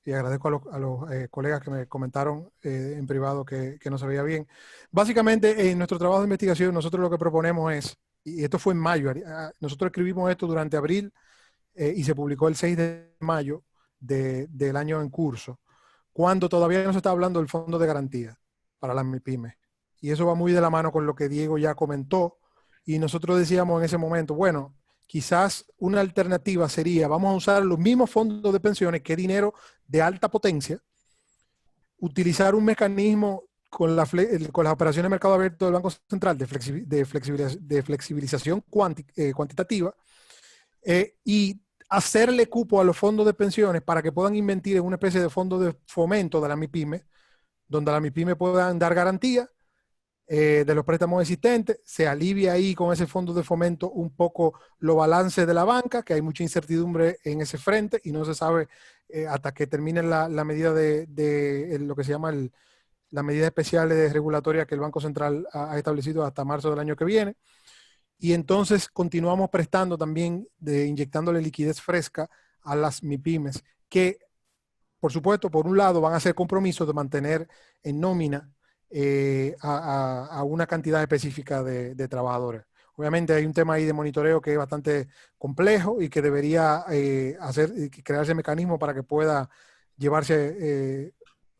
y agradezco a los colegas que me comentaron en privado que no se veía bien. Básicamente, en nuestro trabajo de investigación, nosotros lo que proponemos es, y esto fue en mayo, nosotros escribimos esto durante abril, y se publicó el 6 de mayo del año en curso, cuando todavía no se está hablando del fondo de garantía para las MIPYMES. y eso va muy de la mano con lo que Diego ya comentó, y nosotros decíamos en ese momento, bueno, quizás una alternativa sería, vamos a usar los mismos fondos de pensiones, que es dinero de alta potencia, utilizar un mecanismo con las operaciones de mercado abierto del Banco Central de flexibilización cuantitativa, y hacerle cupo a los fondos de pensiones para que puedan invertir en una especie de fondo de fomento de la MIPYME, donde las MIPYME puedan dar garantía de los préstamos existentes, se alivia ahí con ese fondo de fomento un poco los balances de la banca, que hay mucha incertidumbre en ese frente y no se sabe hasta que termine la medida de lo que se llama la medida especial regulatoria que el Banco Central ha establecido hasta marzo del año que viene. Y entonces continuamos prestando también, inyectándole liquidez fresca a las MIPYMES, que por supuesto, por un lado van a hacer compromisos de mantener en nómina a una cantidad específica de trabajadores. Obviamente hay un tema ahí de monitoreo que es bastante complejo y que debería crearse mecanismos para que pueda llevarse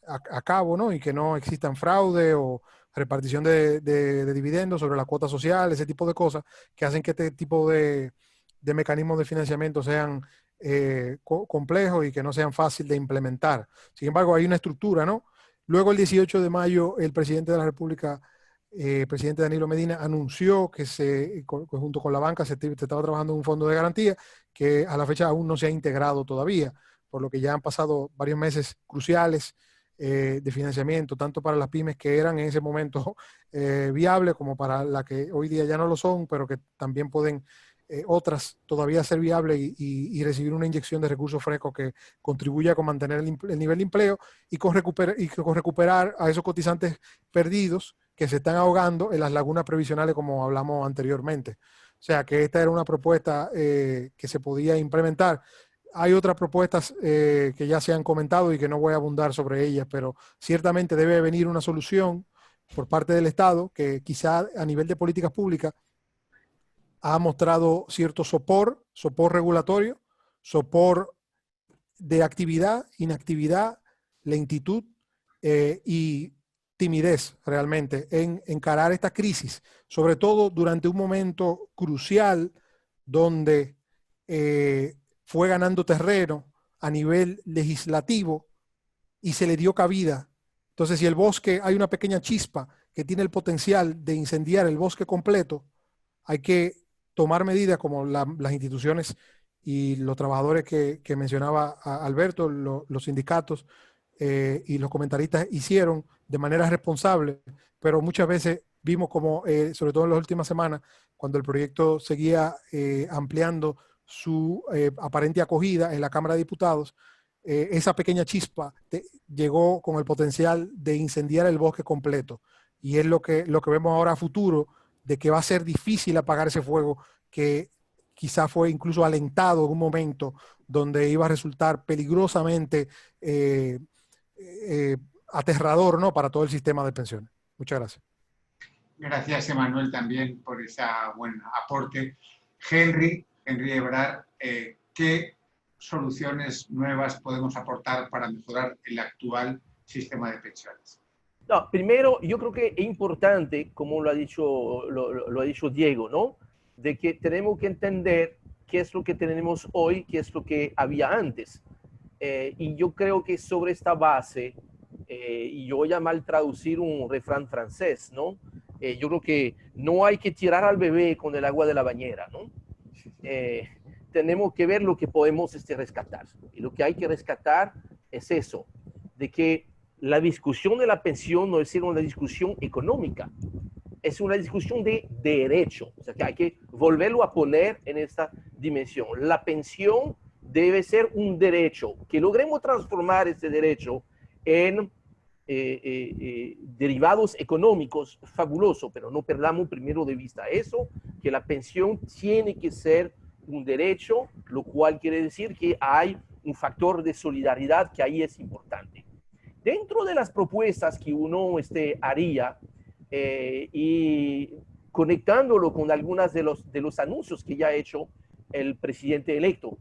a cabo, ¿no? Y que no existan fraude o repartición de dividendos sobre la cuota social, ese tipo de cosas que hacen que este tipo de mecanismos de financiamiento sean complejos y que no sean fáciles de implementar. Sin embargo, hay una estructura, ¿no? Luego, el 18 de mayo, el presidente de la República, presidente Danilo Medina, anunció que junto con la banca se estaba trabajando en un fondo de garantía que a la fecha aún no se ha integrado todavía, por lo que ya han pasado varios meses cruciales de financiamiento, tanto para las pymes que eran en ese momento viables, como para las que hoy día ya no lo son, pero que también pueden otras todavía ser viables y recibir una inyección de recursos frescos que contribuya con mantener el nivel de empleo y con recuperar a esos cotizantes perdidos que se están ahogando en las lagunas previsionales, como hablamos anteriormente. O sea que esta era una propuesta que se podía implementar. Hay otras propuestas que ya se han comentado y que no voy a abundar sobre ellas, pero ciertamente debe venir una solución por parte del Estado que quizá a nivel de políticas públicas ha mostrado cierto sopor regulatorio, sopor de actividad, inactividad, lentitud y timidez realmente en encarar esta crisis, sobre todo durante un momento crucial donde fue ganando terreno a nivel legislativo y se le dio cabida. Entonces, si el bosque, hay una pequeña chispa que tiene el potencial de incendiar el bosque completo, hay que tomar medidas como las instituciones y los trabajadores que mencionaba Alberto, los sindicatos y los comentaristas hicieron de manera responsable, pero muchas veces vimos como, sobre todo en las últimas semanas, cuando el proyecto seguía ampliando su aparente acogida en la Cámara de Diputados, esa pequeña chispa llegó con el potencial de incendiar el bosque completo. Y es lo que vemos ahora a futuro, de que va a ser difícil apagar ese fuego que quizá fue incluso alentado en un momento donde iba a resultar peligrosamente aterrador, ¿no?, para todo el sistema de pensiones. Muchas gracias. Gracias, Emanuel, también por ese buen aporte. Henry Ebrard, ¿qué soluciones nuevas podemos aportar para mejorar el actual sistema de pensiones? No, primero, yo creo que es importante, como lo ha dicho Diego, ¿no?, de que tenemos que entender qué es lo que tenemos hoy, qué es lo que había antes. Y yo creo que sobre esta base, y yo voy a mal traducir un refrán francés, ¿no? Yo creo que no hay que tirar al bebé con el agua de la bañera, ¿no? Tenemos que ver lo que podemos rescatar. Y lo que hay que rescatar es eso, de que la discusión de la pensión no es una discusión económica, es una discusión de derecho. O sea, que hay que volverlo a poner en esta dimensión. La pensión debe ser un derecho, que logremos transformar ese derecho en derivados económicos fabuloso, pero no perdamos primero de vista eso, que la pensión tiene que ser un derecho, lo cual quiere decir que hay un factor de solidaridad que ahí es importante. Dentro de las propuestas que uno haría, y conectándolo con algunas de los anuncios que ya ha hecho el presidente electo,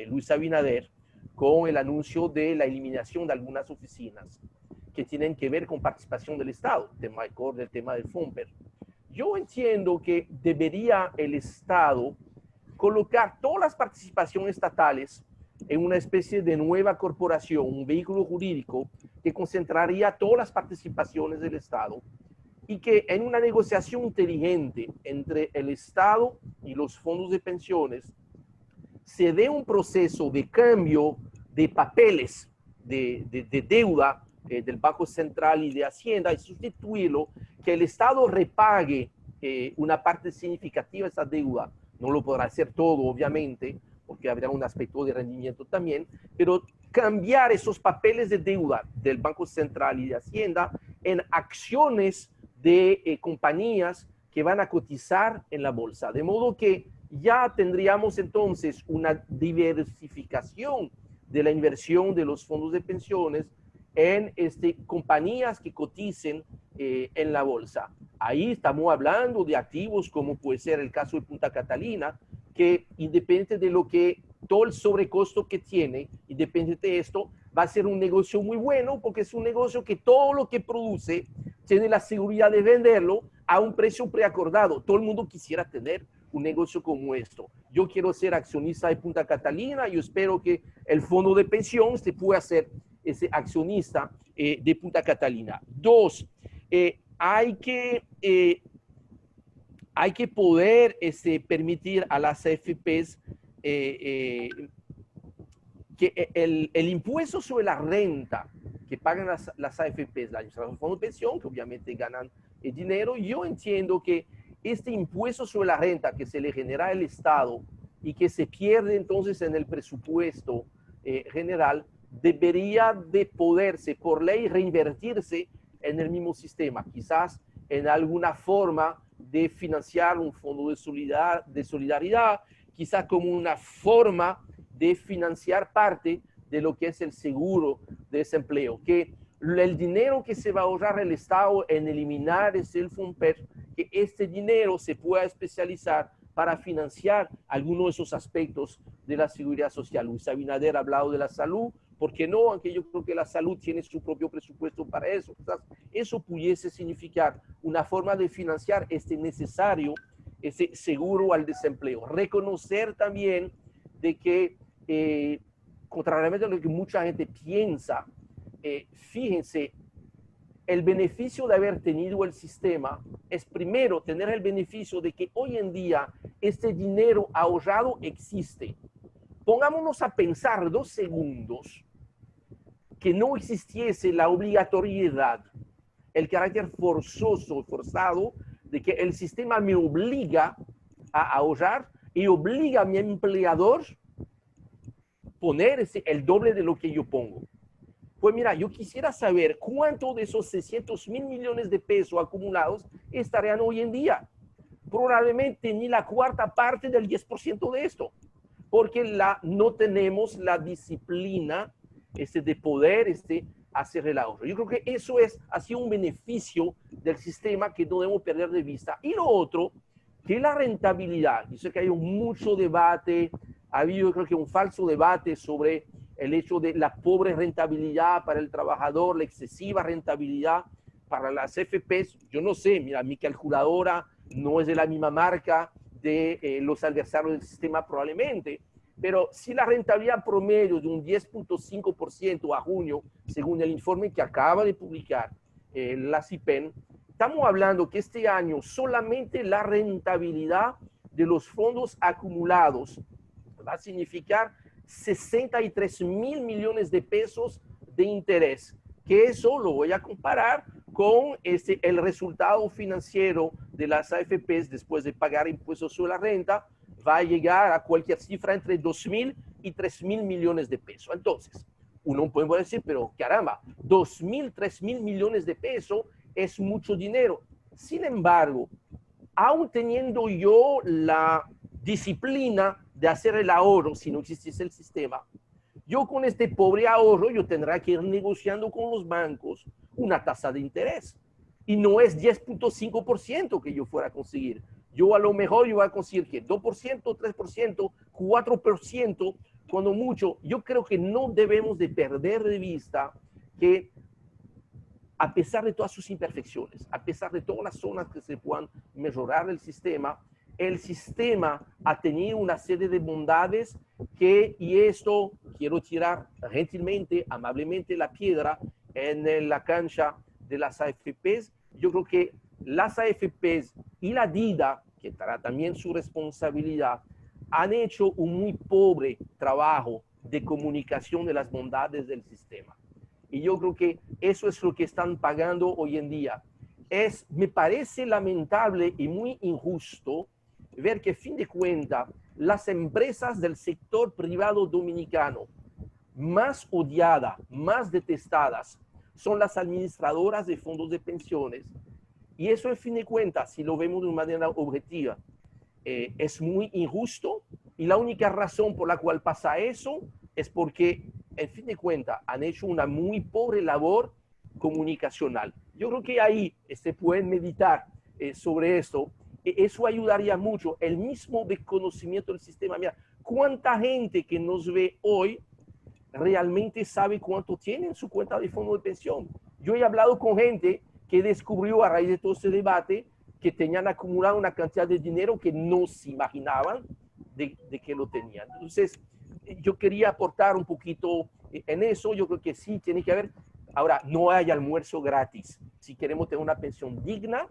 Luis Abinader, con el anuncio de la eliminación de algunas oficinas. que tienen que ver con participación del Estado, el tema del COR, el tema del FOMPER. Yo entiendo que debería el Estado colocar todas las participaciones estatales en una especie de nueva corporación, un vehículo jurídico que concentraría todas las participaciones del Estado y que en una negociación inteligente entre el Estado y los fondos de pensiones se dé un proceso de cambio de papeles de deuda del Banco Central y de Hacienda y sustituirlo, que el Estado repague una parte significativa de esa deuda. No lo podrá hacer todo, obviamente, porque habrá un aspecto de rendimiento también, pero cambiar esos papeles de deuda del Banco Central y de Hacienda en acciones de compañías que van a cotizar en la bolsa. De modo que ya tendríamos entonces una diversificación de la inversión de los fondos de pensiones en compañías que coticen en la bolsa. Ahí estamos hablando de activos como puede ser el caso de Punta Catalina, que independiente de lo que todo el sobrecosto que tiene, independiente de esto, va a ser un negocio muy bueno porque es un negocio que todo lo que produce tiene la seguridad de venderlo a un precio preacordado. Todo el mundo quisiera tener un negocio como esto. Yo quiero ser accionista de Punta Catalina, yo espero que el fondo de pensión se pueda ser ese accionista de Punta Catalina. Dos, hay que poder permitir a las AFPs que el impuesto sobre la renta que pagan las AFPs, la administración de fondo de pensión, que obviamente ganan dinero, yo entiendo que este impuesto sobre la renta que se le genera al Estado y que se pierde entonces en el presupuesto general, debería de poderse por ley reinvertirse en el mismo sistema, quizás en alguna forma de financiar un fondo de solidaridad, quizás como una forma de financiar parte de lo que es el seguro de desempleo, que el dinero que se va a ahorrar el Estado en eliminar el FOMPER, que este dinero se pueda especializar para financiar algunos de esos aspectos de la seguridad social. Luis Abinader ha hablado de la salud, ¿por qué no? Aunque yo creo que la salud tiene su propio presupuesto para eso. Quizás eso pudiese significar una forma de financiar necesario ese seguro al desempleo. Reconocer también de que, contrariamente a lo que mucha gente piensa, fíjense, el beneficio de haber tenido el sistema es primero tener el beneficio de que hoy en día este dinero ahorrado existe. Pongámonos a pensar 2 segundos que no existiese la obligatoriedad, el carácter forzado de que el sistema me obliga a ahorrar y obliga a mi empleador a poner el doble de lo que yo pongo. Pues mira, yo quisiera saber cuánto de esos 600.000 millones de pesos acumulados estarían hoy en día. Probablemente ni la cuarta parte del 10% de esto, porque no tenemos la disciplina de poder hacer el ahorro. Yo creo que eso ha sido un beneficio del sistema que no debemos perder de vista. Y lo otro, que la rentabilidad. Yo sé que hay mucho debate, ha habido yo creo que un falso debate sobre el hecho de la pobre rentabilidad para el trabajador, la excesiva rentabilidad para las FPs. Yo no sé, mira, mi calculadora no es de la misma marca de los adversarios del sistema probablemente, pero si la rentabilidad promedio de un 10.5% a junio, según el informe que acaba de publicar la CIPEN, estamos hablando que este año solamente la rentabilidad de los fondos acumulados va a significar 63.000 millones de pesos de interés, que eso lo voy a comparar con el resultado financiero de las AFPs después de pagar impuestos sobre la renta, va a llegar a cualquier cifra entre 2.000 y 3.000 millones de pesos. Entonces, uno puede decir, pero caramba, 2.000, 3.000 millones de pesos es mucho dinero. Sin embargo, aún teniendo yo la disciplina de hacer el ahorro, si no existiese el sistema, yo con este pobre ahorro, yo tendré que ir negociando con los bancos una tasa de interés. Y no es 10.5% que yo fuera a conseguir. Yo a lo mejor yo voy a conseguir que 2%, 3%, 4%, cuando mucho. Yo creo que no debemos de perder de vista que a pesar de todas sus imperfecciones, a pesar de todas las zonas que se puedan mejorar el sistema ha tenido una serie de bondades y esto quiero tirar gentilmente, amablemente la piedra en la cancha de las AFPs. Yo creo que las AFPs y la DIDA, que tendrá también su responsabilidad, han hecho un muy pobre trabajo de comunicación de las bondades del sistema. Y yo creo que eso es lo que están pagando hoy en día. Me parece lamentable y muy injusto ver que, a fin de cuentas, las empresas del sector privado dominicano más odiadas, más detestadas, son las administradoras de fondos de pensiones. Y eso, en fin de cuentas, si lo vemos de una manera objetiva, es muy injusto, y la única razón por la cual pasa eso es porque, en fin de cuentas, han hecho una muy pobre labor comunicacional. Yo creo que ahí se pueden meditar sobre esto. Eso ayudaría mucho. El mismo desconocimiento del sistema. Mira, ¿cuánta gente que nos ve hoy realmente sabe cuánto tiene en su cuenta de fondo de pensión? Yo he hablado con gente que descubrió a raíz de todo ese debate que tenían acumulado una cantidad de dinero que no se imaginaban de que lo tenían. Entonces, yo quería aportar un poquito en eso. Yo creo que sí, tiene que haber. Ahora, no hay almuerzo gratis. Si queremos tener una pensión digna,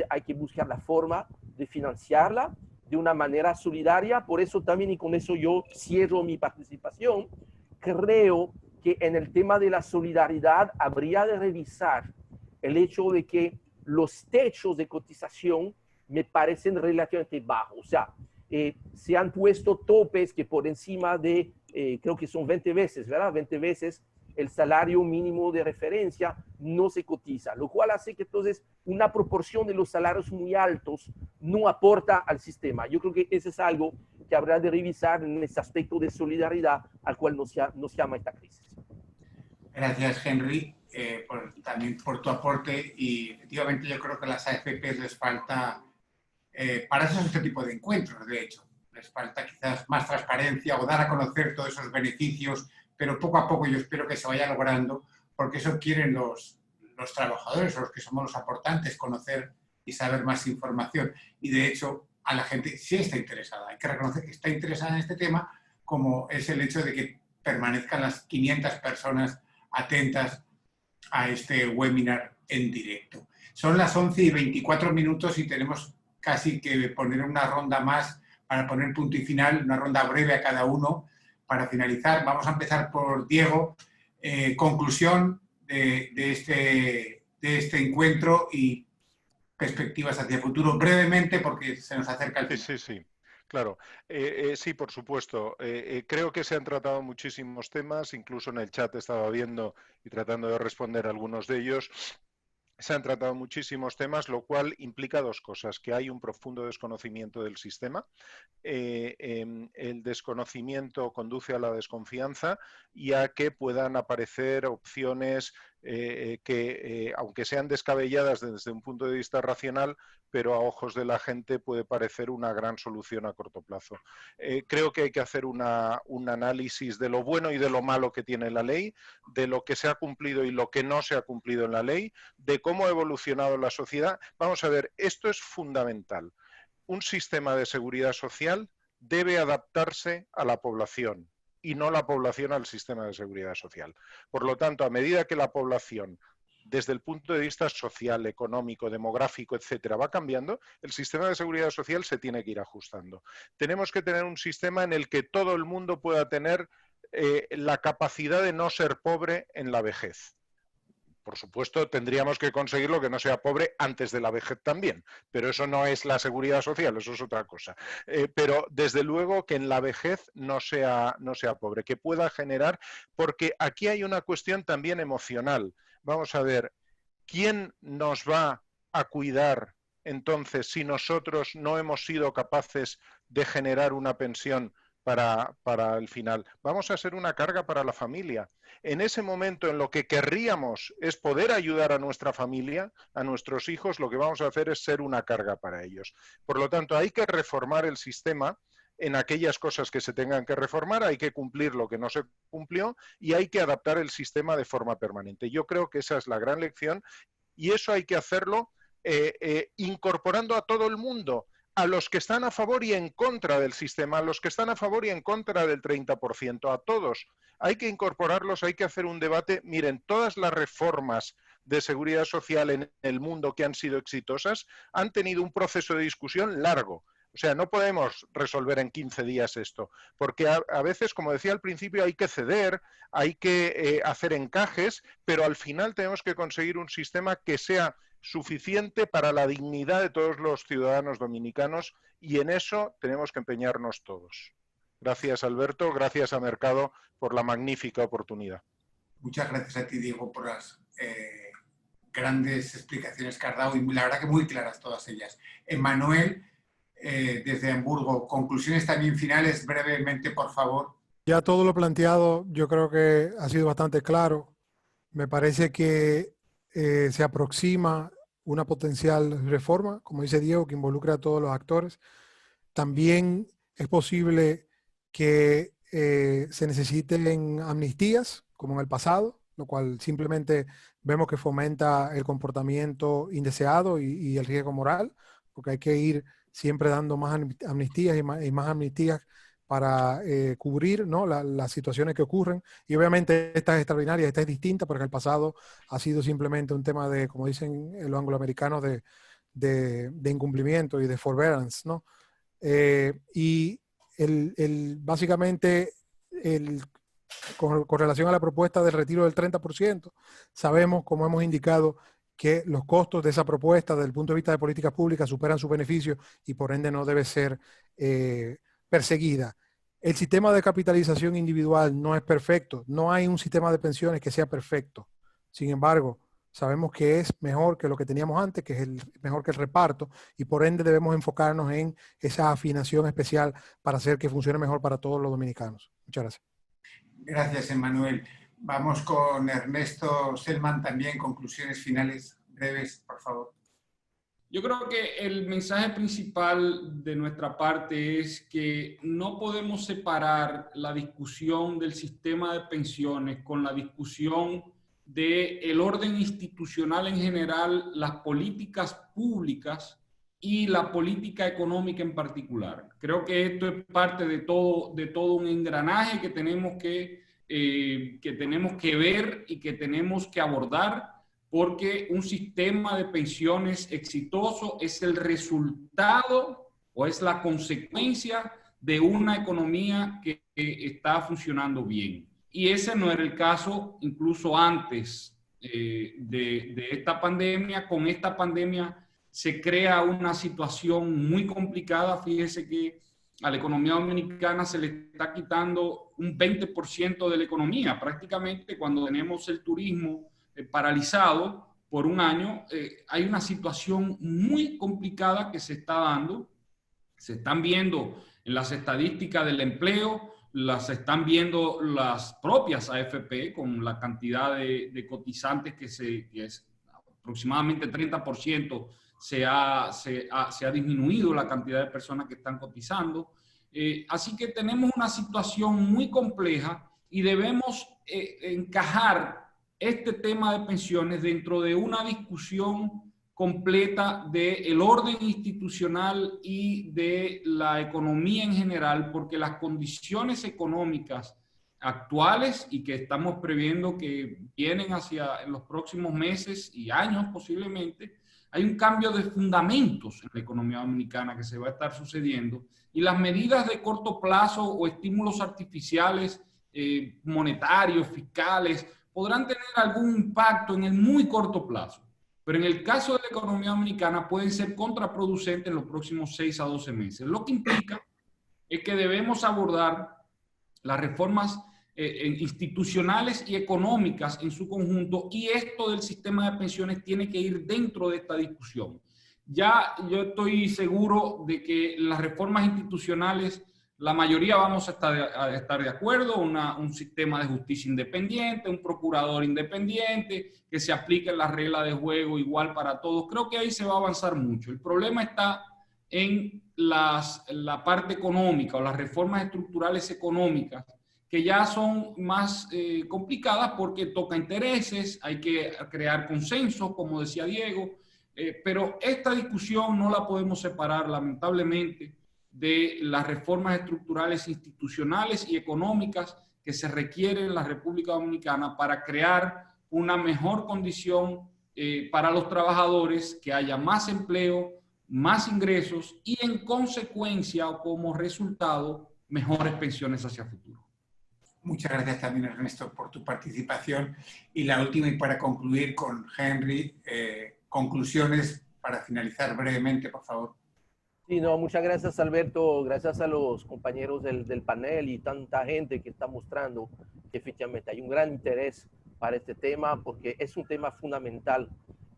hay que buscar la forma de financiarla de una manera solidaria. Por eso también, y con eso yo cierro mi participación, creo que en el tema de la solidaridad habría de revisar el hecho de que los techos de cotización me parecen relativamente bajos. O sea, se han puesto topes que por encima de, creo que son 20 veces, ¿verdad? 20 veces el salario mínimo de referencia no se cotiza, lo cual hace que entonces una proporción de los salarios muy altos no aporta al sistema. Yo creo que eso es algo que habrá de revisar en ese aspecto de solidaridad al cual nos llama esta crisis. Gracias, Henry, también por tu aporte, y efectivamente yo creo que a las AFPs les falta, para eso es este tipo de encuentros, de hecho, les falta quizás más transparencia o dar a conocer todos esos beneficios, pero poco a poco yo espero que se vaya logrando, porque eso quieren los trabajadores, los que somos los aportantes, conocer y saber más información. Y de hecho, a la gente sí está interesada. Hay que reconocer que está interesada en este tema, como es el hecho de que permanezcan las 500 personas atentas a este webinar en directo. Son las 11:24 y tenemos casi que poner una ronda más para poner punto y final, una ronda breve a cada uno. Para finalizar, vamos a empezar por Diego. Conclusión de este encuentro y perspectivas hacia el futuro, brevemente, porque se nos acerca el final. Sí, claro. Sí, por supuesto. Creo que se han tratado muchísimos temas, incluso en el chat estaba viendo y tratando de responder a algunos de ellos. Se han tratado muchísimos temas, lo cual implica dos cosas, que hay un profundo desconocimiento del sistema, el desconocimiento conduce a la desconfianza y a que puedan aparecer opciones que, aunque sean descabelladas desde un punto de vista racional, pero a ojos de la gente puede parecer una gran solución a corto plazo. Creo que hay que hacer un análisis de lo bueno y de lo malo que tiene la ley, de lo que se ha cumplido y lo que no se ha cumplido en la ley, de cómo ha evolucionado la sociedad. Vamos a ver, esto es fundamental. Un sistema de seguridad social debe adaptarse a la población y no la población al sistema de seguridad social. Por lo tanto, a medida que la población, desde el punto de vista social, económico, demográfico, etcétera, va cambiando, el sistema de seguridad social se tiene que ir ajustando. Tenemos que tener un sistema en el que todo el mundo pueda tener la capacidad de no ser pobre en la vejez. Por supuesto, tendríamos que conseguirlo que no sea pobre antes de la vejez también, pero eso no es la seguridad social, eso es otra cosa. Pero desde luego que en la vejez no sea pobre, que pueda generar, porque aquí hay una cuestión también emocional. Vamos a ver, ¿quién nos va a cuidar entonces si nosotros no hemos sido capaces de generar una pensión para el final? Vamos a ser una carga para la familia. En ese momento en lo que querríamos es poder ayudar a nuestra familia, a nuestros hijos, lo que vamos a hacer es ser una carga para ellos. Por lo tanto, hay que reformar el sistema en aquellas cosas que se tengan que reformar, hay que cumplir lo que no se cumplió y hay que adaptar el sistema de forma permanente. Yo creo que esa es la gran lección y eso hay que hacerlo incorporando a todo el mundo, a los que están a favor y en contra del sistema, a los que están a favor y en contra del 30%, a todos. Hay que incorporarlos, hay que hacer un debate. Miren, todas las reformas de seguridad social en el mundo que han sido exitosas han tenido un proceso de discusión largo. O sea, no podemos resolver en 15 días esto, porque a veces, como decía al principio, hay que ceder, hay que hacer encajes, pero al final tenemos que conseguir un sistema que sea suficiente para la dignidad de todos los ciudadanos dominicanos y en eso tenemos que empeñarnos todos. Gracias, Alberto, gracias a Mercado por la magnífica oportunidad. Muchas gracias a ti, Diego, por las grandes explicaciones que has dado y la verdad que muy claras todas ellas. Emmanuel, desde Hamburgo, conclusiones también finales, brevemente, por favor. Ya todo lo planteado yo creo que ha sido bastante claro. Me parece que se aproxima una potencial reforma, como dice Diego, que involucre a todos los actores. También es posible que se necesiten amnistías, como en el pasado, lo cual simplemente vemos que fomenta el comportamiento indeseado y el riesgo moral, porque hay que ir siempre dando más amnistías y más amnistías para cubrir, ¿no?, las situaciones que ocurren. Y obviamente esta es extraordinaria, esta es distinta, porque el pasado ha sido simplemente un tema de, como dicen los angloamericanos, de incumplimiento y de forbearance, ¿no? Y básicamente, con relación a la propuesta del retiro del 30%, sabemos, como hemos indicado, que los costos de esa propuesta desde el punto de vista de políticas públicas superan sus beneficios y por ende no debe ser perseguida. El sistema de capitalización individual no es perfecto, no hay un sistema de pensiones que sea perfecto. Sin embargo, sabemos que es mejor que lo que teníamos antes, que es mejor que el reparto, y por ende debemos enfocarnos en esa afinación especial para hacer que funcione mejor para todos los dominicanos. Muchas gracias. Gracias, Emmanuel. Vamos con Ernesto Selman también, conclusiones finales breves, por favor. Yo creo que el mensaje principal de nuestra parte es que no podemos separar la discusión del sistema de pensiones con la discusión del orden institucional en general, las políticas públicas y la política económica en particular. Creo que esto es parte de todo un engranaje que tenemos que ver y que tenemos que abordar, porque un sistema de pensiones exitoso es el resultado o es la consecuencia de una economía que está funcionando bien. Y ese no era el caso incluso antes de esta pandemia. Con esta pandemia se crea una situación muy complicada. Fíjese que a la economía dominicana se le está quitando un 20% de la economía. Prácticamente cuando tenemos el turismo paralizado por un año, hay una situación muy complicada que se está dando. Se están viendo en las estadísticas del empleo, las están viendo las propias AFP con la cantidad de cotizantes que es aproximadamente 30%, se ha disminuido la cantidad de personas que están cotizando. Así que tenemos una situación muy compleja y debemos encajar este tema de pensiones dentro de una discusión completa del orden institucional y de la economía en general, porque las condiciones económicas actuales y que estamos previendo que vienen en los próximos meses y años posiblemente, hay un cambio de fundamentos en la economía dominicana que se va a estar sucediendo y las medidas de corto plazo o estímulos artificiales monetarios, fiscales, podrán tener algún impacto en el muy corto plazo. Pero en el caso de la economía dominicana pueden ser contraproducentes en los próximos 6 a 12 meses. Lo que implica es que debemos abordar las reformas institucionales y económicas en su conjunto, y esto del sistema de pensiones tiene que ir dentro de esta discusión. Ya yo estoy seguro de que las reformas institucionales, la mayoría vamos a estar de acuerdo, un sistema de justicia independiente, un procurador independiente, que se apliquen las reglas de juego igual para todos. Creo que ahí se va a avanzar mucho. El problema está en la parte económica o las reformas estructurales económicas, que ya son más complicadas porque toca intereses, hay que crear consensos, como decía Diego, pero esta discusión no la podemos separar, lamentablemente, de las reformas estructurales institucionales y económicas que se requieren en la República Dominicana para crear una mejor condición para los trabajadores, que haya más empleo, más ingresos y en consecuencia o como resultado mejores pensiones hacia el futuro. Muchas gracias también, Ernesto, por tu participación. Y la última, y para concluir con Henry, conclusiones para finalizar brevemente, por favor. Sí, no, muchas gracias, Alberto. Gracias a los compañeros del panel y tanta gente que está mostrando que efectivamente hay un gran interés para este tema, porque es un tema fundamental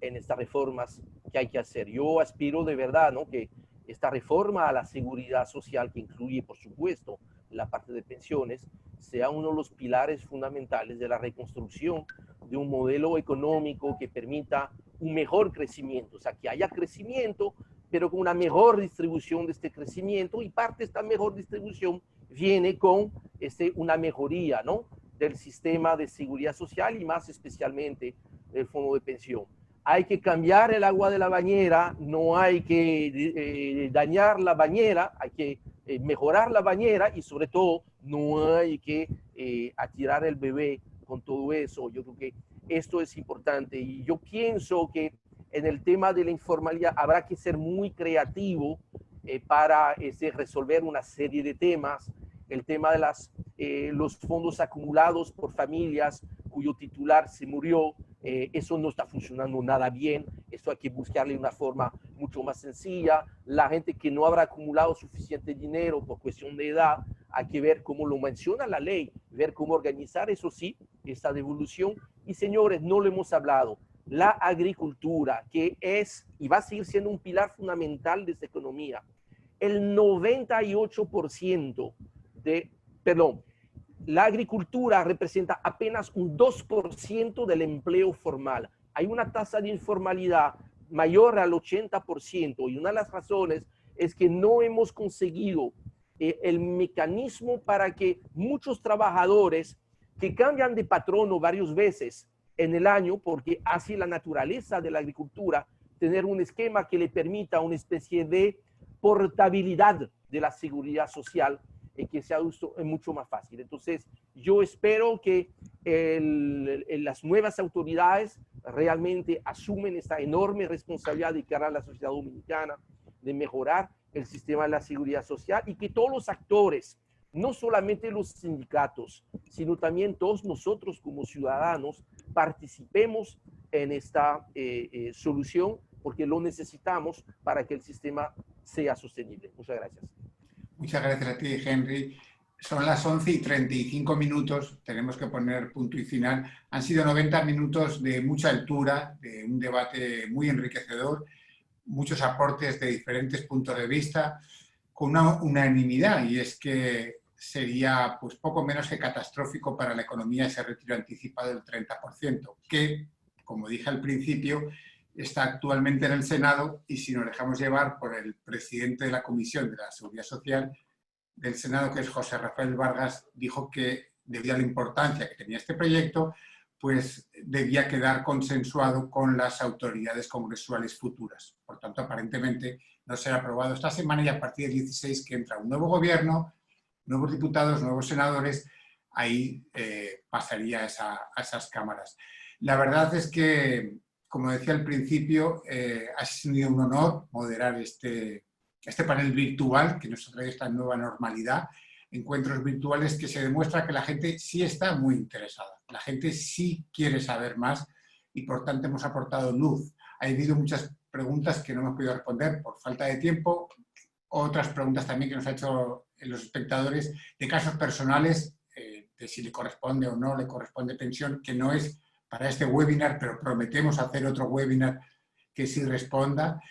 en estas reformas que hay que hacer. Yo aspiro de verdad, ¿no?, que esta reforma a la seguridad social, que incluye, por supuesto, la parte de pensiones, sea uno de los pilares fundamentales de la reconstrucción de un modelo económico que permita un mejor crecimiento, o sea, que haya crecimiento, pero con una mejor distribución de este crecimiento, y parte de esta mejor distribución viene con una mejoría, ¿no?, del sistema de seguridad social y más especialmente del fondo de pensión. Hay que cambiar el agua de la bañera, no hay que dañar la bañera, hay que mejorar la bañera y sobre todo no hay que atirar el bebé con todo eso. Yo creo que esto es importante y yo pienso que en el tema de la informalidad habrá que ser muy creativo para resolver una serie de temas. El tema de los fondos acumulados por familias cuyo titular se murió, eso no está funcionando nada bien. Esto hay que buscarle una forma mucho más sencilla. La gente que no habrá acumulado suficiente dinero por cuestión de edad, hay que ver cómo lo menciona la ley, ver cómo organizar, eso sí, esta devolución. Y señores, no lo hemos hablado, la agricultura, que es y va a seguir siendo un pilar fundamental de esta economía. El 98% la agricultura representa apenas un 2% del empleo formal. Hay una tasa de informalidad mayor al 80% y una de las razones es que no hemos conseguido el mecanismo para que muchos trabajadores que cambian de patrono varias veces en el año, porque así la naturaleza de la agricultura, tener un esquema que le permita una especie de portabilidad de la seguridad social, que sea mucho más fácil. Entonces, yo espero que las nuevas autoridades realmente asumen esta enorme responsabilidad de cara a la sociedad dominicana, de mejorar el sistema de la seguridad social y que todos los actores, no solamente los sindicatos, sino también todos nosotros como ciudadanos, participemos en esta solución, porque lo necesitamos para que el sistema sea sostenible. Muchas gracias. Muchas gracias a ti, Henry. Son las 11:35, tenemos que poner punto y final. Han sido 90 minutos de mucha altura, de un debate muy enriquecedor, muchos aportes de diferentes puntos de vista, con una unanimidad, y es que sería pues poco menos que catastrófico para la economía ese retiro anticipado del 30%, que, como dije al principio, está actualmente en el Senado, y si nos dejamos llevar por el presidente de la Comisión de la Seguridad Social del Senado, que es José Rafael Vargas, dijo que debido a la importancia que tenía este proyecto, pues debía quedar consensuado con las autoridades congresuales futuras. Por tanto, aparentemente no será aprobado esta semana y a partir del 16, que entra un nuevo gobierno, nuevos diputados, nuevos senadores, ahí pasaría a esas cámaras. La verdad es que, como decía al principio, ha sido un honor moderar este panel virtual que nos ha traído esta nueva normalidad, encuentros virtuales que se demuestra que la gente sí está muy interesada, la gente sí quiere saber más y por tanto hemos aportado luz. Ha habido muchas preguntas que no hemos podido responder por falta de tiempo, otras preguntas también que nos han hecho los espectadores de casos personales, de si le corresponde o no le corresponde pensión, que no es para este webinar, pero prometemos hacer otro webinar que sí responda.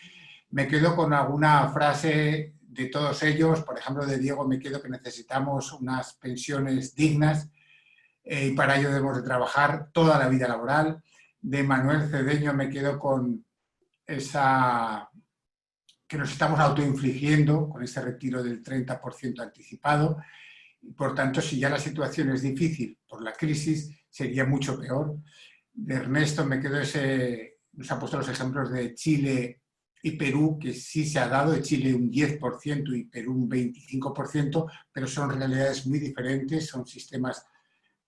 Me quedo con alguna frase de todos ellos, por ejemplo de Diego me quedo que necesitamos unas pensiones dignas y para ello debemos de trabajar toda la vida laboral. De Manuel Cedeño me quedo con esa que nos estamos autoinfligiendo con ese retiro del 30% anticipado. Por tanto, si ya la situación es difícil por la crisis, sería mucho peor. De Ernesto me quedó nos ha puesto los ejemplos de Chile y Perú, que sí se ha dado, de Chile un 10% y Perú un 25%, pero son realidades muy diferentes, son sistemas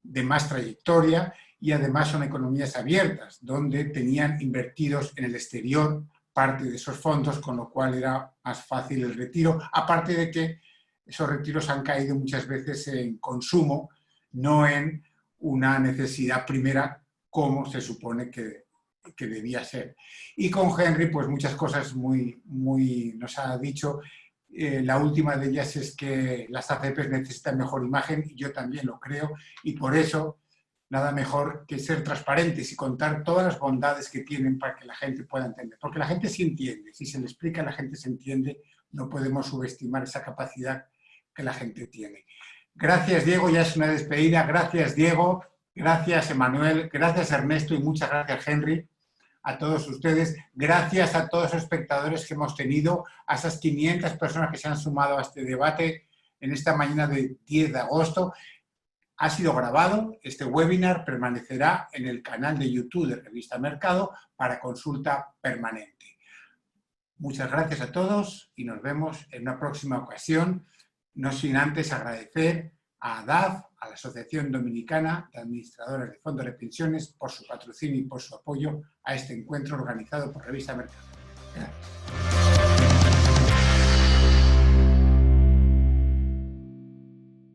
de más trayectoria y además son economías abiertas, donde tenían invertidos en el exterior parte de esos fondos, con lo cual era más fácil el retiro, aparte de que esos retiros han caído muchas veces en consumo, no en una necesidad primera como se supone que debía ser. Y con Henry, pues muchas cosas muy nos ha dicho. La última de ellas es que las AFPs necesitan mejor imagen, y yo también lo creo, y por eso nada mejor que ser transparentes y contar todas las bondades que tienen para que la gente pueda entender. Porque la gente sí entiende, si se le explica, la gente se entiende, no podemos subestimar esa capacidad que la gente tiene. Gracias, Diego, ya es una despedida. Gracias, Diego, gracias, Emanuel, gracias, Ernesto, y muchas gracias, Henry, a todos ustedes. Gracias a todos los espectadores que hemos tenido, a esas 500 personas que se han sumado a este debate en esta mañana de 10 de agosto. Ha sido grabado, este webinar permanecerá en el canal de YouTube de Revista Mercado para consulta permanente. Muchas gracias a todos y nos vemos en una próxima ocasión, no sin antes agradecer a ADAF, a la Asociación Dominicana de Administradores de Fondos de Pensiones, por su patrocinio y por su apoyo a este encuentro organizado por Revista Mercado. Gracias.